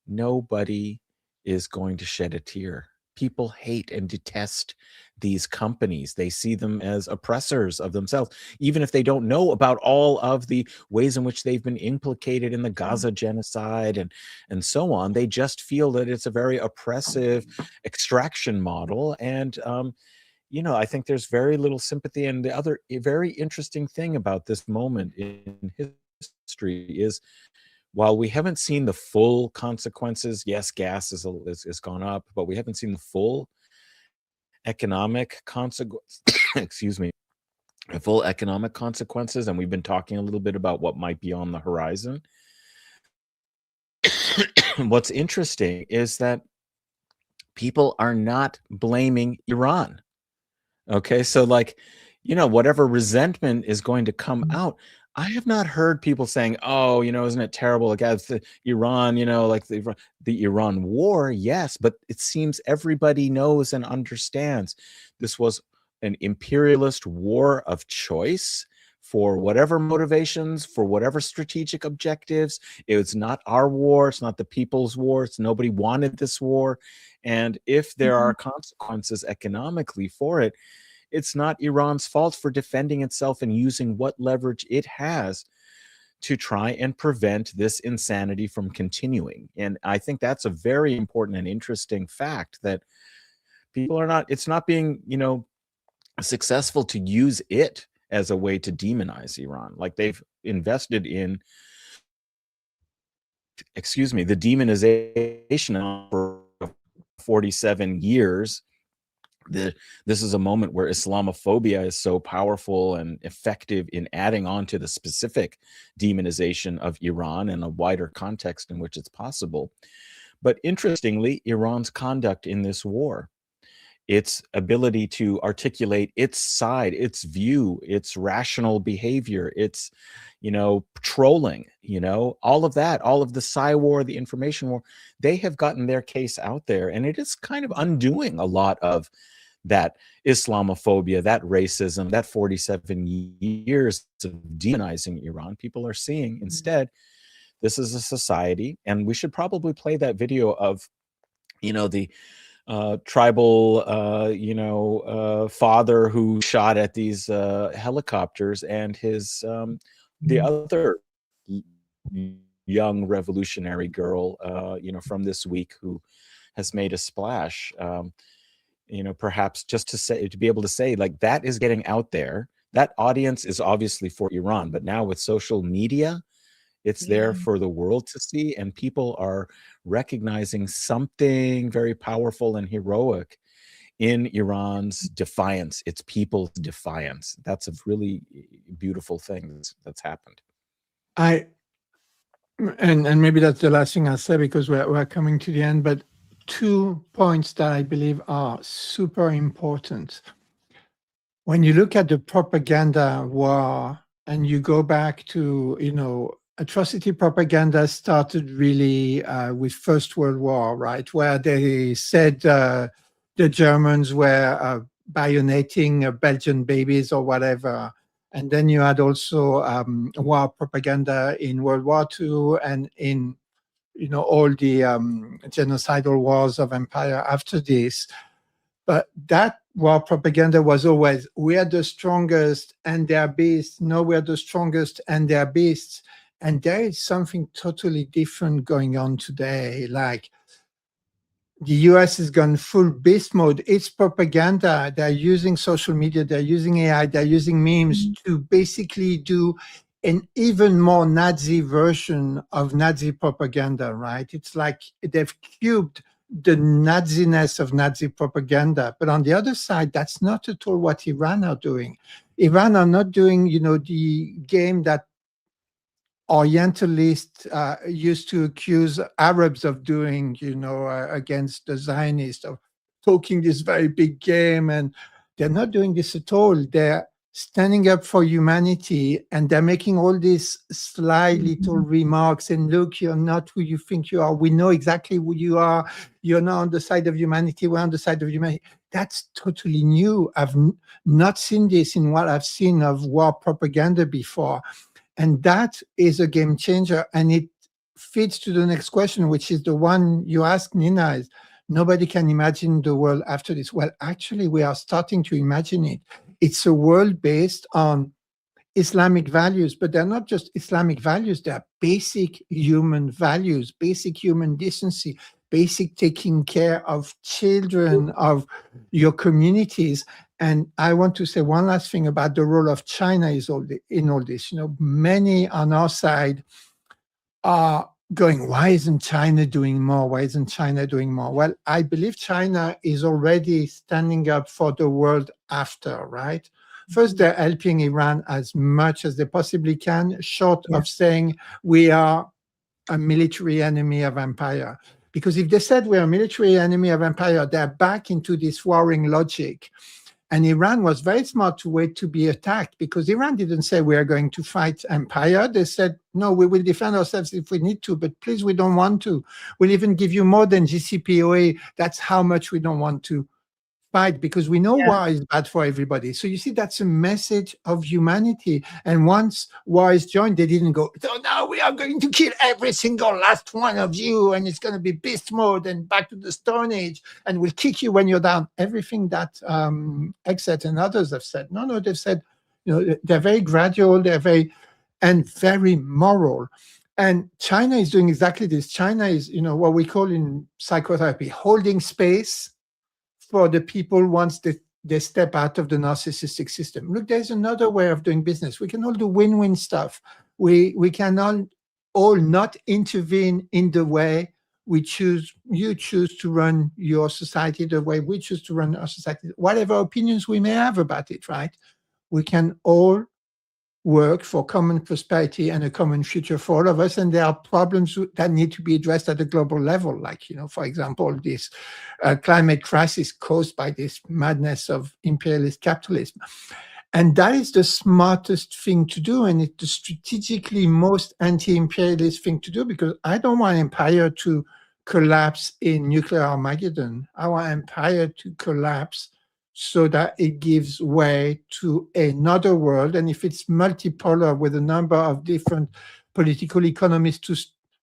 Nobody is going to shed a tear. People hate and detest these companies. They see them as oppressors of themselves, even if they don't know about all of the ways in which they've been implicated in the Gaza genocide and so on. They just feel that it's a very oppressive extraction model. And I think there's very little sympathy. And the other very interesting thing about this moment in history is, while we haven't seen the full consequences, yes, gas is gone up, but we haven't seen the full economic consequence. Excuse me, the full economic consequences, and we've been talking a little bit about what might be on the horizon. What's interesting is that people are not blaming Iran. Okay, so whatever resentment is going to come out, I have not heard people saying, "Oh, isn't it terrible against Iran?" Like the Iran war, yes, but it seems everybody knows and understands this was an imperialist war of choice for whatever motivations, for whatever strategic objectives. It's not our war. It's not the people's war. It's nobody wanted this war. And if there are consequences economically for it, it's not Iran's fault for defending itself and using what leverage it has to try and prevent this insanity from continuing. And I think that's a very important and interesting fact, that people are not, it's not being, you know, successful to use it as a way to demonize Iran. Like, they've invested in, excuse me, the demonization for 47 years. This is a moment where Islamophobia is so powerful and effective in adding on to the specific demonization of Iran and a wider context in which it's possible. But interestingly, Iran's conduct in this war, its ability to articulate its side, its view, its rational behavior, its, you know, trolling, you know, all of that, all of the Psy war, the information war, they have gotten their case out there, and it is kind of undoing a lot of that Islamophobia, that racism, that 47 years of demonizing Iran. People are seeing instead, this is a society, and we should probably play that video of, you know, the tribal, father who shot at these helicopters, and his, the other young revolutionary girl, from this week, who has made a splash. Perhaps just to be able to say, like, that is getting out there. That audience is obviously for Iran, but now with social media, it's there for the world to see, and people are recognizing something very powerful and heroic in Iran's defiance, its people's defiance. That's a really beautiful thing that's happened. And maybe that's the last thing I'll say, because we're coming to the end, but 2 points that I believe are super important. When you look at the propaganda war and you go back to, atrocity propaganda started really with First World War, right? Where they said the Germans were bayoneting Belgian babies or whatever. And then you had also war propaganda in World War II and in all the genocidal wars of empire after this. But that war propaganda was always, we are the strongest and they are beasts. No, we are the strongest and they are beasts. And there is something totally different going on today. Like, the US has gone full beast mode. It's propaganda. They're using social media. They're using AI. They're using memes to basically do an even more Nazi version of Nazi propaganda, right? It's like they've cubed the Naziness of Nazi propaganda. But on the other side, that's not at all what Iran are doing. Iran are not doing, the game that Orientalists used to accuse Arabs of doing, against the Zionists, of talking this very big game. And they're not doing this at all. They're standing up for humanity, and they're making all these sly little remarks. And look, you're not who you think you are. We know exactly who you are. You're not on the side of humanity. We're on the side of humanity. That's totally new. I've not seen this in what I've seen of war propaganda before. And that is a game changer. And it feeds to the next question, which is the one you asked, Nina, is nobody can imagine the world after this. Well, actually, we are starting to imagine it. It's a world based on Islamic values, but they're not just Islamic values. They're basic human values, basic human decency, basic taking care of children, of your communities. And I want to say one last thing about the role of China in all this. Many on our side are going, why isn't China doing more? Why isn't China doing more? Well, I believe China is already standing up for the world after, right? First, they're helping Iran as much as they possibly can, short of saying we are a military enemy of empire. Because if they said we're a military enemy of empire, they're back into this warring logic. And Iran was very smart to wait to be attacked, because Iran didn't say we are going to fight empire. They said, no, we will defend ourselves if we need to, but please, we don't want to. We'll even give you more than JCPOA. That's how much we don't want to spite because we know Yeah. war is bad for everybody. So you see, that's a message of humanity. And once war is joined, they didn't go, so now we are going to kill every single last one of you, and it's going to be beast mode and back to the Stone Age, and we'll kick you when you're down. Everything that Exet and others have said. No, they've said, they're very gradual, and very moral. And China is doing exactly this. China is, what we call in psychotherapy, holding space for the people once they step out of the narcissistic system. Look, there's another way of doing business. We can all do win-win stuff. We can all not intervene in the way you choose to run your society, the way we choose to run our society, whatever opinions we may have about it, right? We can all work for common prosperity and a common future for all of us. And there are problems that need to be addressed at a global level, like, for example, this climate crisis caused by this madness of imperialist capitalism. And that is the smartest thing to do. And it's the strategically most anti-imperialist thing to do, because I don't want empire to collapse in nuclear Armageddon. I want empire to collapse so that it gives way to another world. And if it's multipolar with a number of different political economies to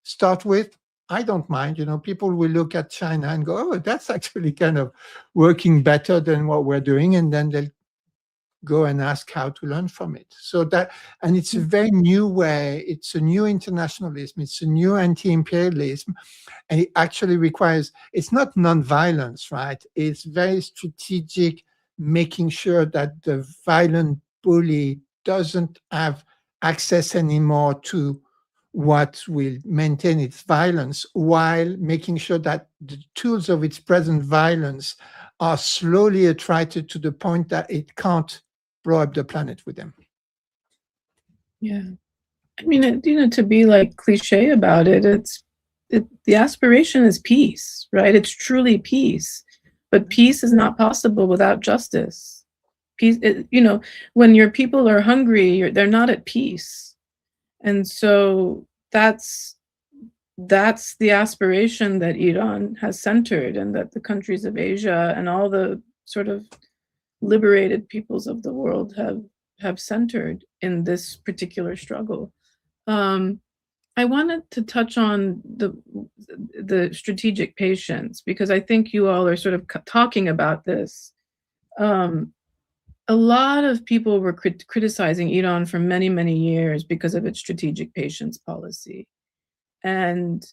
start with, I don't mind. People will look at China and go, oh, that's actually kind of working better than what we're doing. And then they'll go and ask how to learn from it. And it's a very new way. It's a new internationalism. It's a new anti-imperialism. And it actually requires, it's not non-violence, right? It's very strategic, making sure that the violent bully doesn't have access anymore to what will maintain its violence, while making sure that the tools of its present violence are slowly attrited to the point that it can't blow up the planet with them. Yeah. I mean, to be like cliche about it, the aspiration is peace, right? It's truly peace, but peace is not possible without justice. Peace, when your people are hungry, they're not at peace. And so that's the aspiration that Iran has centered, and that the countries of Asia and all the sort of liberated peoples of the world have centered in this particular struggle. I wanted to touch on the strategic patience, because I think you all are sort of talking about this. A lot of people were criticizing Iran for many, many years because of its strategic patience policy. And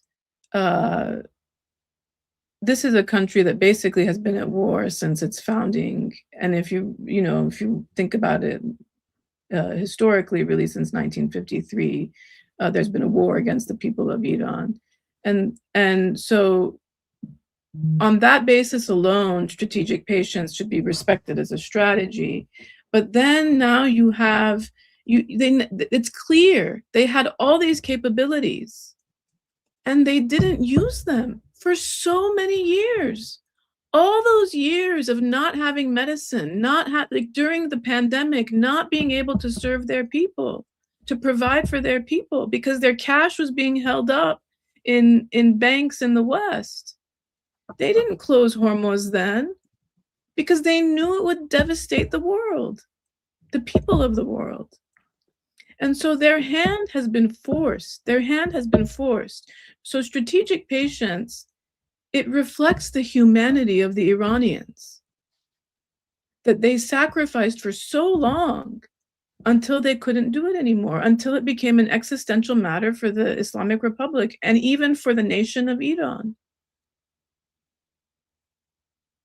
this is a country that basically has been at war since its founding. And if you think about it historically, really since 1953, there's been a war against the people of Iran. And so on that basis alone, strategic patience should be respected as a strategy. But then now you have, it's clear they had all these capabilities and they didn't use them for so many years. All those years of not having medicine, during the pandemic, not being able to serve their people, to provide for their people, because their cash was being held up in banks in the West. They didn't close Hormuz then because they knew it would devastate the world, the people of the world. And so their hand has been forced. So strategic patience, it reflects the humanity of the Iranians, that they sacrificed for so long until they couldn't do it anymore, until it became an existential matter for the Islamic Republic and even for the nation of Iran.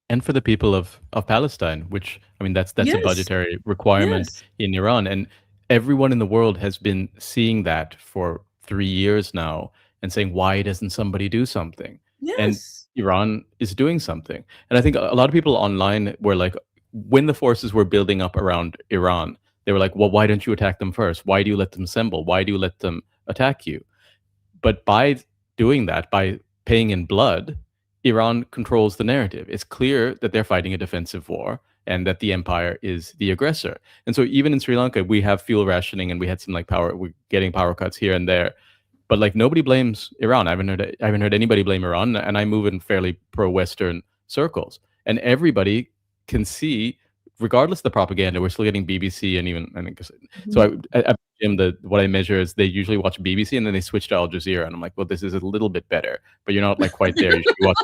And for the people of Palestine, which, I mean, that's Yes. a budgetary requirement Yes. in Iran. And everyone in the world has been seeing that for 3 years now and saying, why doesn't somebody do something? Yes. And Iran is doing something. And I think a lot of people online were like, when the forces were building up around Iran, they were like, well, why don't you attack them first? Why do you let them assemble? Why do you let them attack you? But by doing that, by paying in blood, Iran controls the narrative. It's clear that they're fighting a defensive war and that the empire is the aggressor. And so even in Sri Lanka, we have fuel rationing and we had some we're getting power cuts here and there. But nobody blames Iran. I haven't heard anybody blame Iran, and I move in fairly pro-Western circles. And everybody can see, regardless of the propaganda, we're still getting BBC and even so. At gym, what I measure is they usually watch BBC and then they switch to Al Jazeera, and I'm like, well, this is a little bit better, but you're not like quite there. You should watch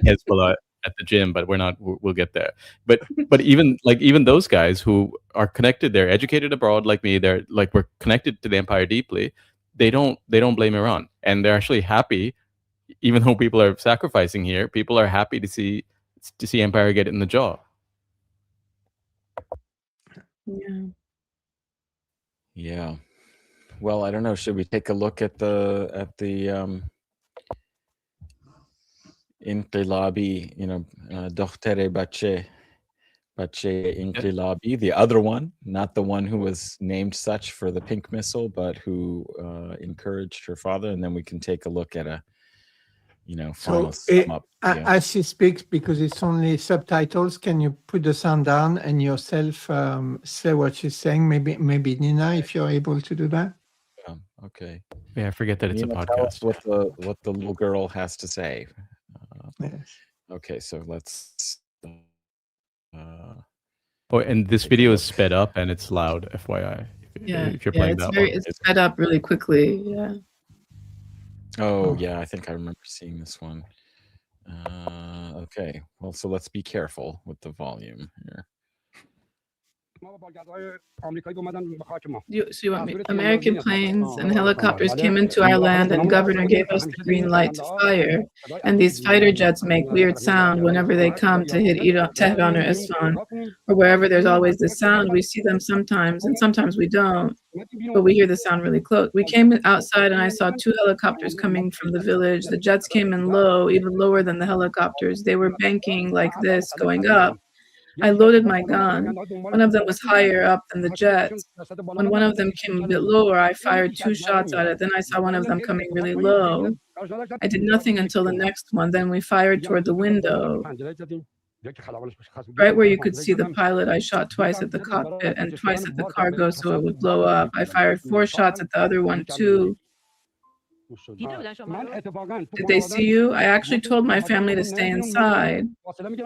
Hezbollah at the gym, but we're not. We'll get there. But even those guys who are connected, they're educated abroad like me. They're like, we're connected to the empire deeply. They don't blame Iran, and they're actually happy, even though people are sacrificing here. People are happy to see empire get it in the jaw. Yeah. Well, I don't know. Should we take a look at the Inqilabi, Dokhtere Bache Inqilabi, the other one, not the one who was named such for the pink missile, but who encouraged her father, and then we can take a look at a final sum up. As she speaks, because it's only subtitles, can you put the sound down and yourself say what she's saying? Maybe Nina, if you're able to do that. Okay. Yeah, I forget that it's Nina, a podcast. tell us what the little girl has to say. Yes. Okay, so let's. And this video is sped up and it's loud, FYI. If you're playing that one, it's sped up really quickly. Yeah. Oh yeah, I think I remember seeing this one. Okay, well, so let's be careful with the volume here. So you want me? American planes and helicopters came into our land, and governor gave us the green light to fire. And these fighter jets make weird sound whenever they come to hit Tehran or Isfahan, or wherever there's always this sound. We see them sometimes, and sometimes we don't, but we hear the sound really close. We came outside, and I saw 2 helicopters coming from the village. The jets came in low, even lower than the helicopters. They were banking like this, going up. I loaded my gun. One of them was higher up than the jets. When one of them came a bit lower, I fired 2 shots at it. Then I saw one of them coming really low. I did nothing until the next one. Then we fired toward the window. Right where you could see the pilot, I shot twice at the cockpit and twice at the cargo so it would blow up. I fired 4 shots at the other one too. Did they see you? I actually told my family to stay inside and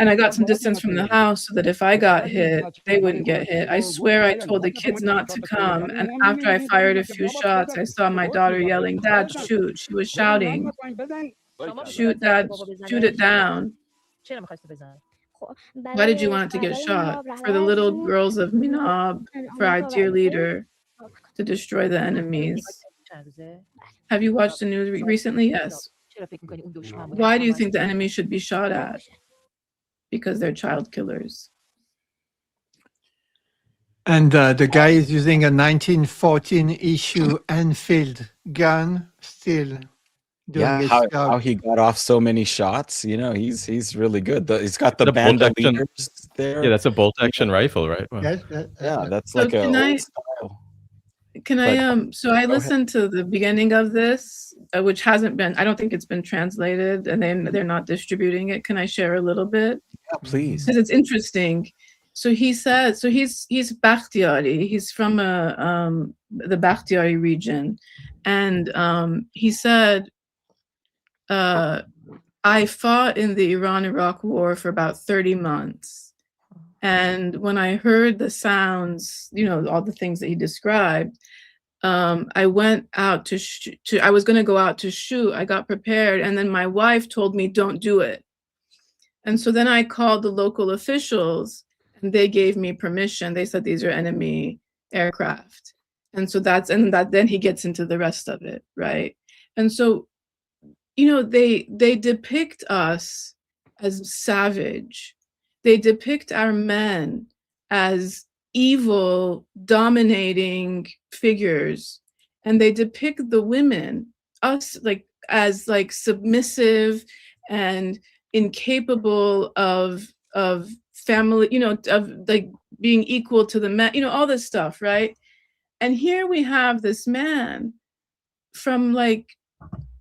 I got some distance from the house so that if I got hit, they wouldn't get hit. I swear I told the kids not to come, and after I fired a few shots, I saw my daughter yelling, "Dad, shoot." She was shouting, "Shoot, Dad, shoot it down." Why did you want it to get shot? For the little girls of Minab, for our dear leader, to destroy the enemies. Have you watched the news recently? Yes. Why do you think the enemy should be shot at? Because they're child killers. And the guy is using a 1914 issue Enfield gun still. Yeah, how he got off so many shots. He's really good. He's got the band of leaders there. Yeah, that's a bolt action rifle, right? Wow. Yes, yeah, that's like a old style. Can I so I listened to the beginning of this, which hasn't been, I don't think it's been translated, and they're not distributing it. Can I share a little bit? Yeah, please. Because it's interesting. So he said, so he's Bakhtiari. He's from the Bakhtiari region, and he said, I fought in the Iran-Iraq war for about 30 months. And when I heard the sounds, all the things that he described, I went out I was going to go out to shoot. I got prepared. And then my wife told me, don't do it. And so then I called the local officials and they gave me permission. They said, these are enemy aircraft. And so then he gets into the rest of it. Right. And so, they depict us as savage. They depict our men as evil, dominating figures, and they depict the women, us, as submissive and incapable of family, of being equal to the men, all this stuff, right? And here we have this man from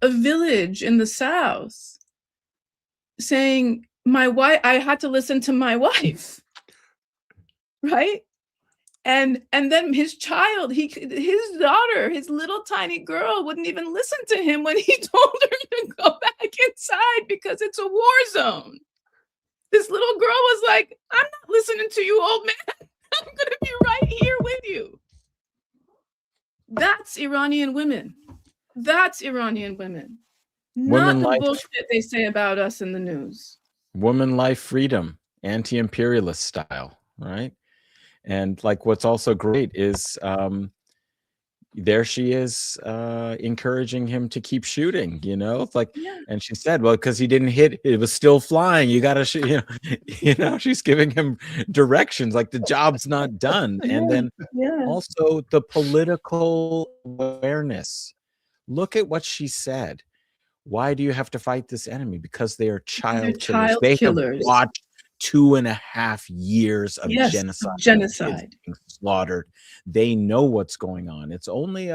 a village in the South saying, my wife, I had to listen to my wife, right? And then his child, his daughter, his little tiny girl wouldn't even listen to him when he told her to go back inside because it's a war zone. This little girl was like, I'm not listening to you, old man. I'm going to be right here with you. That's Iranian women. That's Iranian women. Not Women the life. bullshit they say about us in the news. Woman, life, freedom, anti-imperialist style, right? And like what's also great is there she is encouraging him to keep shooting, you know, like, and she said, well, because he didn't hit, it was still flying, you gotta shoot, you know, she's giving him directions, like the job's not done. And then also the political awareness. Look at what she said. Why do you have to fight this enemy? Because they are child killers. They have watched 2.5 years of genocide being slaughtered. They know what's going on. It's only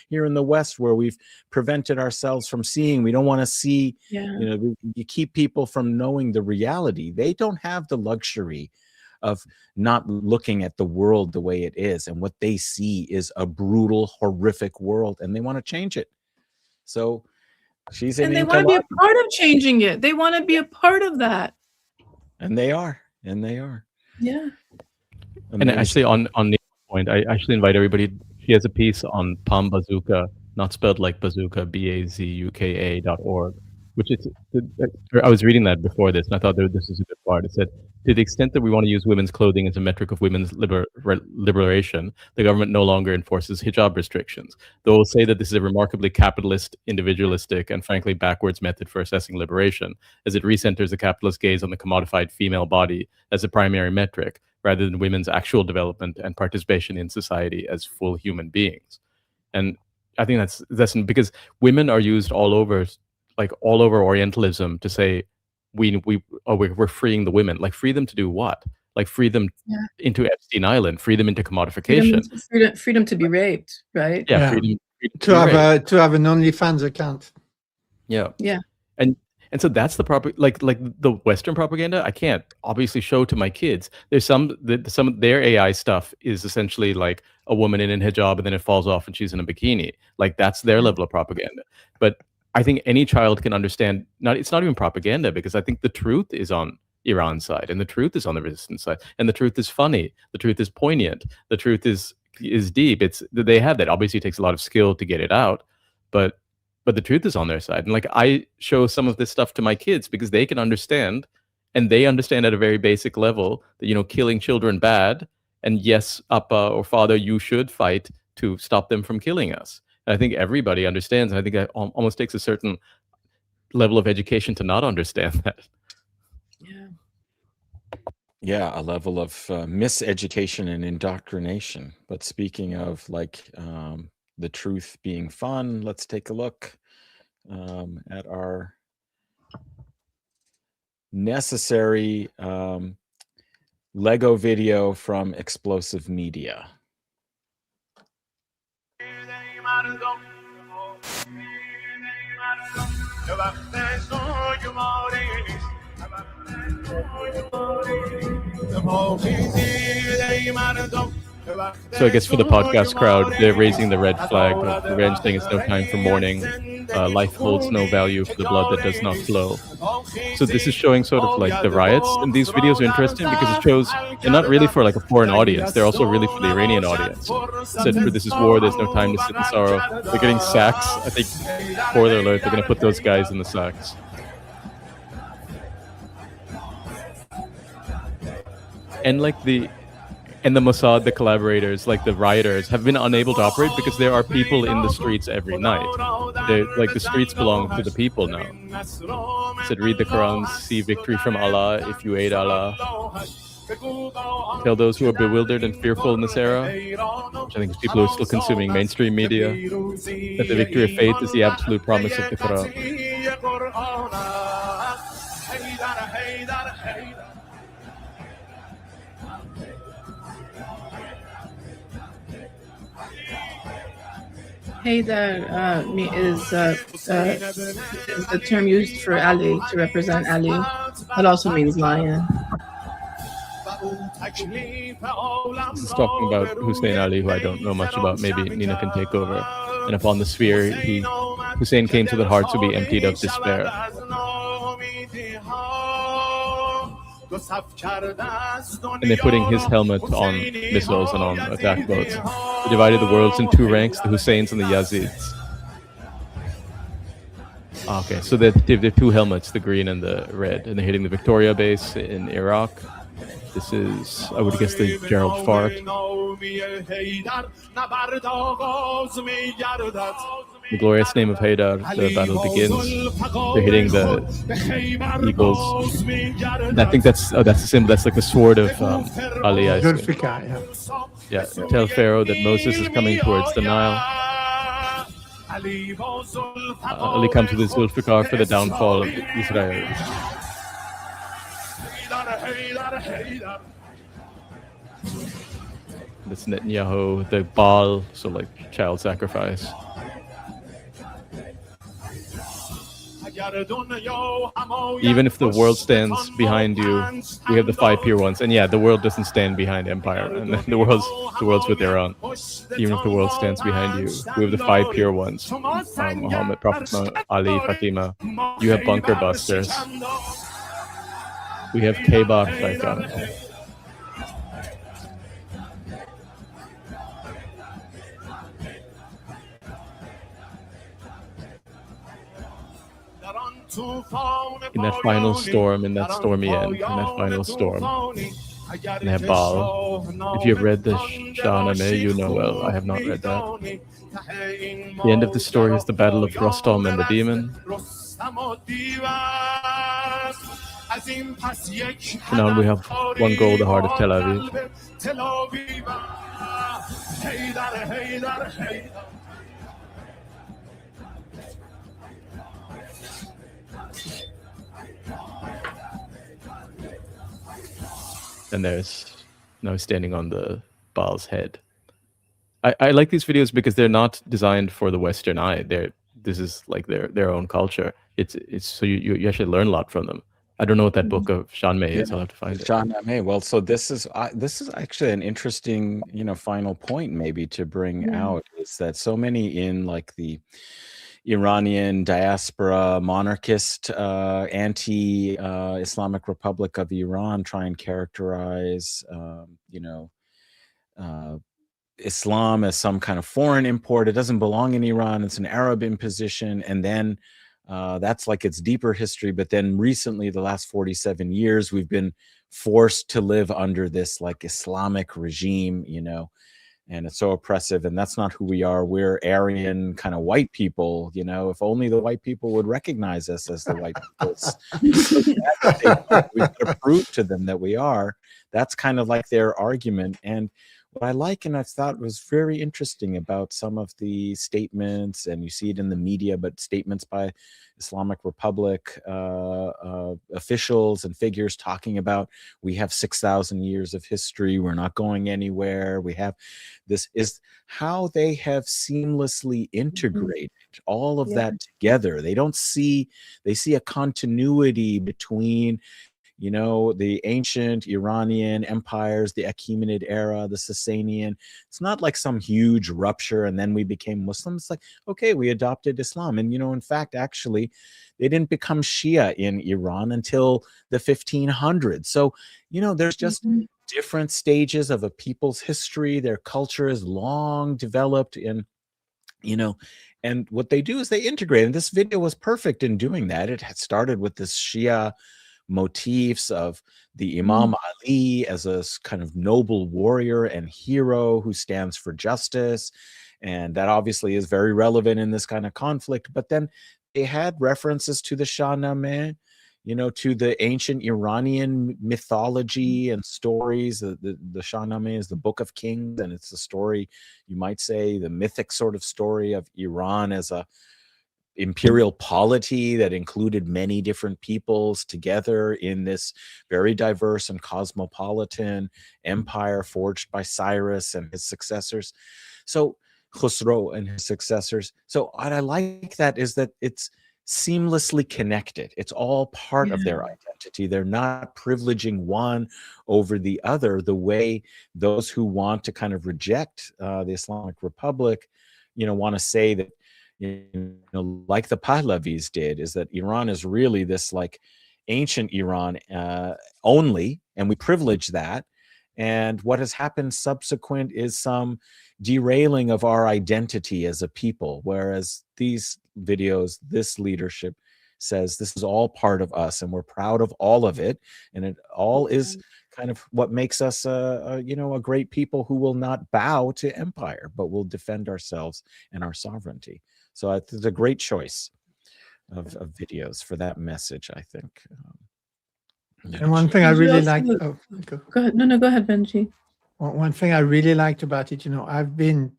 here in the West where we've prevented ourselves from seeing. We don't want to see, you know, you keep people from knowing the reality. They don't have the luxury of not looking at the world the way it is. And what they see is a brutal, horrific world, and they want to change it. So she's in, and they want to be a part of changing it. They want to be a part of that. And they are. And they are. Yeah. And actually, on Nina's point, I actually invite everybody. She has a piece on Palm Bazooka, not spelled like bazooka, BAZUKA.org, which is, I was reading that before this, and I thought that this is a good part. It said, to the extent that we want to use women's clothing as a metric of women's liberation, the government no longer enforces hijab restrictions. They will say that this is a remarkably capitalist, individualistic, and frankly backwards method for assessing liberation, as it recenters the capitalist gaze on the commodified female body as a primary metric, rather than women's actual development and participation in society as full human beings. And I think that's because women are used all over, like all over Orientalism, to say we're freeing the women. Like, free them to do what? Like, free them into Epstein Island, free them into commodification, freedom to be raped, right? Yeah, freedom to have an OnlyFans account. Yeah. Yeah. And so that's the proper, like the Western propaganda. I can't obviously show to my kids. There's some of their AI stuff is essentially like a woman in a hijab and then it falls off and she's in a bikini. Like, that's their level of propaganda. But I think any child can understand. It's not even propaganda, because I think the truth is on Iran's side, and the truth is on the resistance side, and the truth is funny. The truth is poignant. The truth is deep. They have that. Obviously, it takes a lot of skill to get it out, but the truth is on their side. And like, I show some of this stuff to my kids because they can understand, and they understand at a very basic level that, you know, killing children bad, and yes, Appa or father, you should fight to stop them from killing us. And I think everybody understands, and I think that almost takes a certain level of education to not understand that. Yeah, a level of miseducation and indoctrination. But speaking of like the truth being fun, let's take a look at our necessary Lego video from Explosive Media. So I guess for the podcast crowd, they're raising the red flag of revenge, saying it's no time for mourning. Life holds no value for the blood that does not flow. So this is showing sort of like the riots, and these videos are interesting because it shows they're not really for like a foreign audience. They're also really for the Iranian audience. Said for this is war, there's no time to sit in sorrow. They're getting sacks. I think, spoiler alert, they're going to put those guys in the sacks. And like the Mossad, the collaborators, like the rioters, have been unable to operate because there are people in the streets every night. Like, the streets belong to the people now. It said, read the Quran, see victory from Allah if you aid Allah. Tell those who are bewildered and fearful in this era, which I think is people who are still consuming mainstream media, that the victory of faith is the absolute promise of the Quran. Haydar is the term used for Ali, to represent Ali. It also means lion. This is talking about Hussein Ali, who I don't know much about. Maybe Nina can take over. And upon the sphere, Hussein came so that hearts would be emptied of despair. And they're putting his helmet on missiles and on attack boats. They divided the worlds in two ranks, the Husseins and the Yazids. Okay, so they have two helmets, the green and the red, and they're hitting the Victoria base in Iraq. This is, I would guess, the Gerald Fart. The glorious name of Haydar, the battle begins. They're hitting the eagles. And I think that's the symbol. That's like the sword of Ali, I assume. Yeah, tell Pharaoh that Moses is coming towards the Nile. Ali comes with his Zulfikar for the downfall of Israel. That's Netanyahu, the Baal, so like child sacrifice. Even if the world stands behind you, we have the 5 pure ones. And yeah, the world doesn't stand behind Empire, and the world's with Iran. Even if the world stands behind you, we have the 5 pure ones. Muhammad, Prophet Ali, Fatima. You have bunker busters. We have K-Bar Shaitan. In that final storm, in that stormy end, in that final storm, they have Baal. If you have read the Shahnameh, you know well. I have not read that. The end of the story is the battle of Rostam and the demon. For now we have one goal, the heart of Tel Aviv. And there's now standing on the Baal's head. I like these videos because they're not designed for the Western eye. This is like their own culture. It's so you actually learn a lot from them. I don't know what that book of Shahnameh is. I'll have to find it. Shahnameh. Well, so this is actually an interesting, final point maybe to bring out, is that so many in like the Iranian diaspora, monarchist, anti-Islamic Republic of Iran try and characterize, Islam as some kind of foreign import. It doesn't belong in Iran. It's an Arab imposition. And then that's like its deeper history. But then recently, the last 47 years, we've been forced to live under this like Islamic regime, and it's so oppressive, and that's not who we are. We're Aryan kind of white people, if only the white people would recognize us as the white people. We could prove to them that we are. That's kind of like their argument. And what I like, and I thought was very interesting about some of the statements, and you see it in the media, but statements by Islamic Republic officials and figures talking about, we have 6,000 years of history, we're not going anywhere, we have this, is how they have seamlessly integrated all of that together. They see a continuity between the ancient Iranian empires, the Achaemenid era, the Sasanian. It's not like some huge rupture and then we became Muslims. It's like, okay, we adopted Islam. And, in fact, actually, they didn't become Shia in Iran until the 1500s. So, there's just different stages of a people's history. Their culture is long developed and what they do is they integrate. And this video was perfect in doing that. It had started with this Shia motifs of the Imam Ali as a kind of noble warrior and hero who stands for justice. And that obviously is very relevant in this kind of conflict. But then they had references to the Shahnameh, to the ancient Iranian mythology and stories. The Shahnameh is the Book of Kings, and it's the story, you might say, the mythic sort of story of Iran as a imperial polity that included many different peoples together in this very diverse and cosmopolitan empire forged by Cyrus and his successors. So Khusro and his successors. So what I like that is that it's seamlessly connected. It's all part of their identity. They're not privileging one over the other the way those who want to kind of reject the Islamic Republic, want to say that, like the Pahlavis did, is that Iran is really this like ancient Iran only, and we privilege that. And what has happened subsequent is some derailing of our identity as a people, whereas these videos, this leadership says this is all part of us and we're proud of all of it, and it all is kind of what makes us a great people who will not bow to empire but will defend ourselves and our sovereignty. So it's a great choice of videos for that message, I think. And one thing I Did you really also- liked, Go ahead. No, go ahead, Benji. one thing I really liked about it, I've been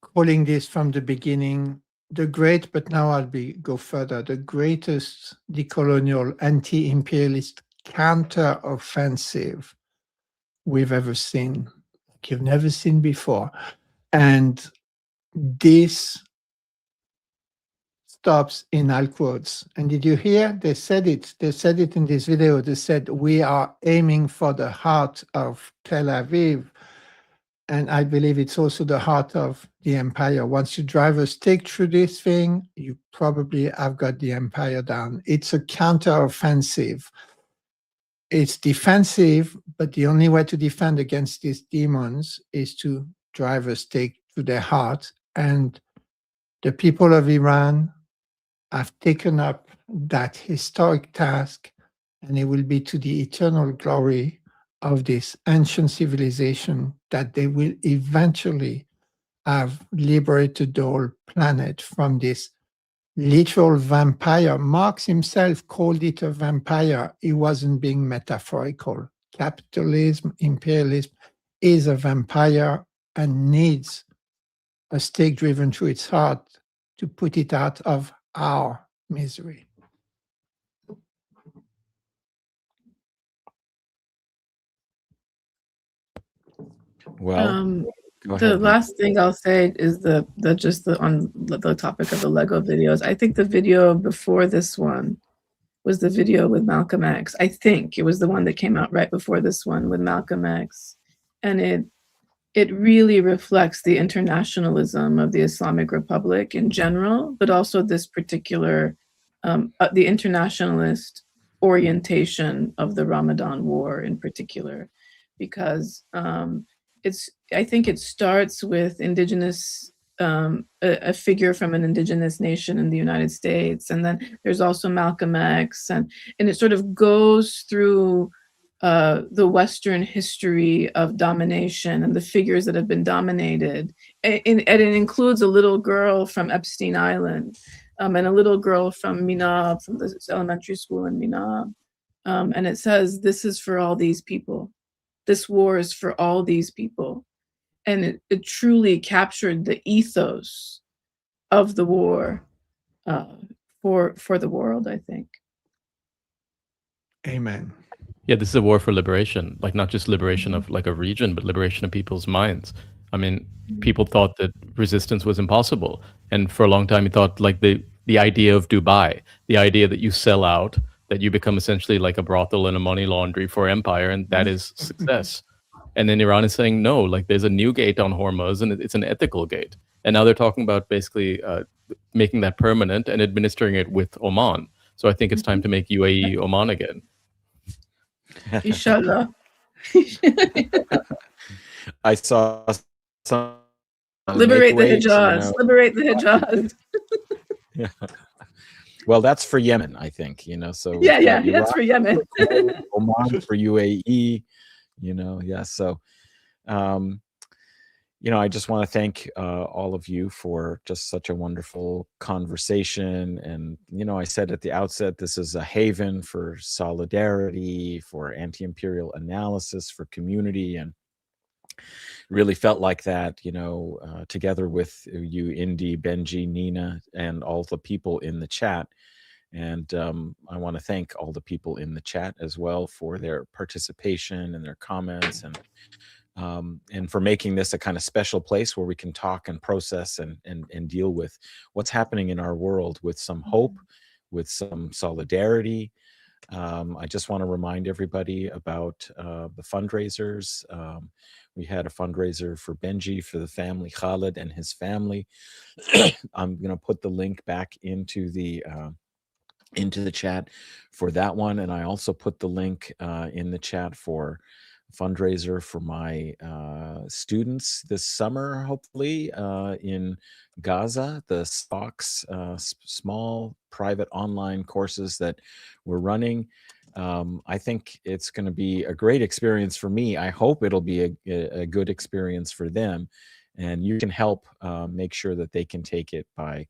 calling this from the beginning the great, but now I'll go further, the greatest decolonial anti-imperialist counter-offensive we've ever seen, like you've never seen before. And this stops in all quotes. And did you hear? They said it in this video. They said, we are aiming for the heart of Tel Aviv. And I believe it's also the heart of the empire. Once you drive a stake through this thing, you probably have got the empire down. It's a counter-offensive. It's defensive, but the only way to defend against these demons is to drive a stake through their heart. And the people of Iran have taken up that historic task, and it will be to the eternal glory of this ancient civilization that they will eventually have liberated the whole planet from this literal vampire. Marx himself called it a vampire. He wasn't being metaphorical. Capitalism, imperialism is a vampire and needs a stake driven through its heart to put it out of our misery. Well, go The ahead. last thing I'll say is on the topic of the Lego videos. I think the video before this one was the video with Malcolm X. I think it was the one that came out right before this one with Malcolm X, and it really reflects the internationalism of the Islamic Republic in general, but also this particular the internationalist orientation of the Ramadan War in particular, because I think it starts with indigenous, a figure from an indigenous nation in the United States, and then there's also Malcolm X, and it sort of goes through the Western history of domination and the figures that have been dominated, and it includes a little girl from Epstein Island, and a little girl from Minab, from the elementary school in Minab, and it says, "This is for all these people. This war is for all these people." And it truly captured the ethos of the war for the world, I think. Amen. Yeah, this is a war for liberation, like not just liberation of like a region, but liberation of people's minds. I mean, people thought that resistance was impossible. And for a long time, you thought like the idea of Dubai, the idea that you sell out, that you become essentially like a brothel and a money laundry for empire, and that is success. And then Iran is saying, no, like there's a new gate on Hormuz, and it's an ethical gate. And now they're talking about basically making that permanent and administering it with Oman. So I think it's time to make UAE Oman again. Inshallah. I saw some Liberate the make weight, Hijaz. Liberate the Hijaz. Yeah. Well, that's for Yemen, I think. So Yeah, that's for Yemen. Oman for UAE. Yeah. So, I just want to thank all of you for just such a wonderful conversation. And, I said at the outset, this is a haven for solidarity, for anti-imperial analysis, for community, and really felt like that, together with you, Indi, Benji, Nina, and all the people in the chat. And I want to thank all the people in the chat as well for their participation and their comments, and for making this a kind of special place where we can talk and process and deal with what's happening in our world with some hope, with some solidarity. I just want to remind everybody about the fundraisers. We had a fundraiser for Benji, for the family, Khaled and his family. I'm going to put the link back into the into the chat for that one. And I also put the link in the chat for fundraiser for my students this summer, hopefully, in Gaza, the SPOCs, small private online courses that we're running. I think it's going to be a great experience for me. I hope it'll be a good experience for them. And you can help make sure that they can take it by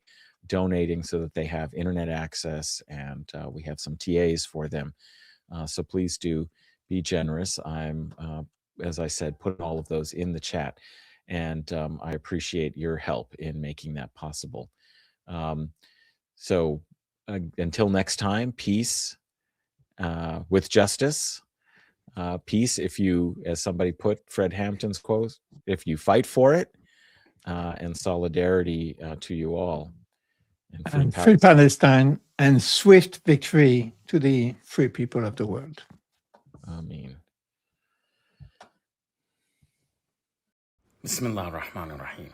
donating so that they have internet access, and we have some TAs for them. So please do be generous. I'm, as I said, putting all of those in the chat, and I appreciate your help in making that possible. So until next time, peace with justice. Peace, if you, as somebody put, Fred Hampton's quote, if you fight for it, and solidarity to you all. And free Palestine, and swift victory to the free people of the world. Amen. Bismillah ar-Rahman ar-Rahim.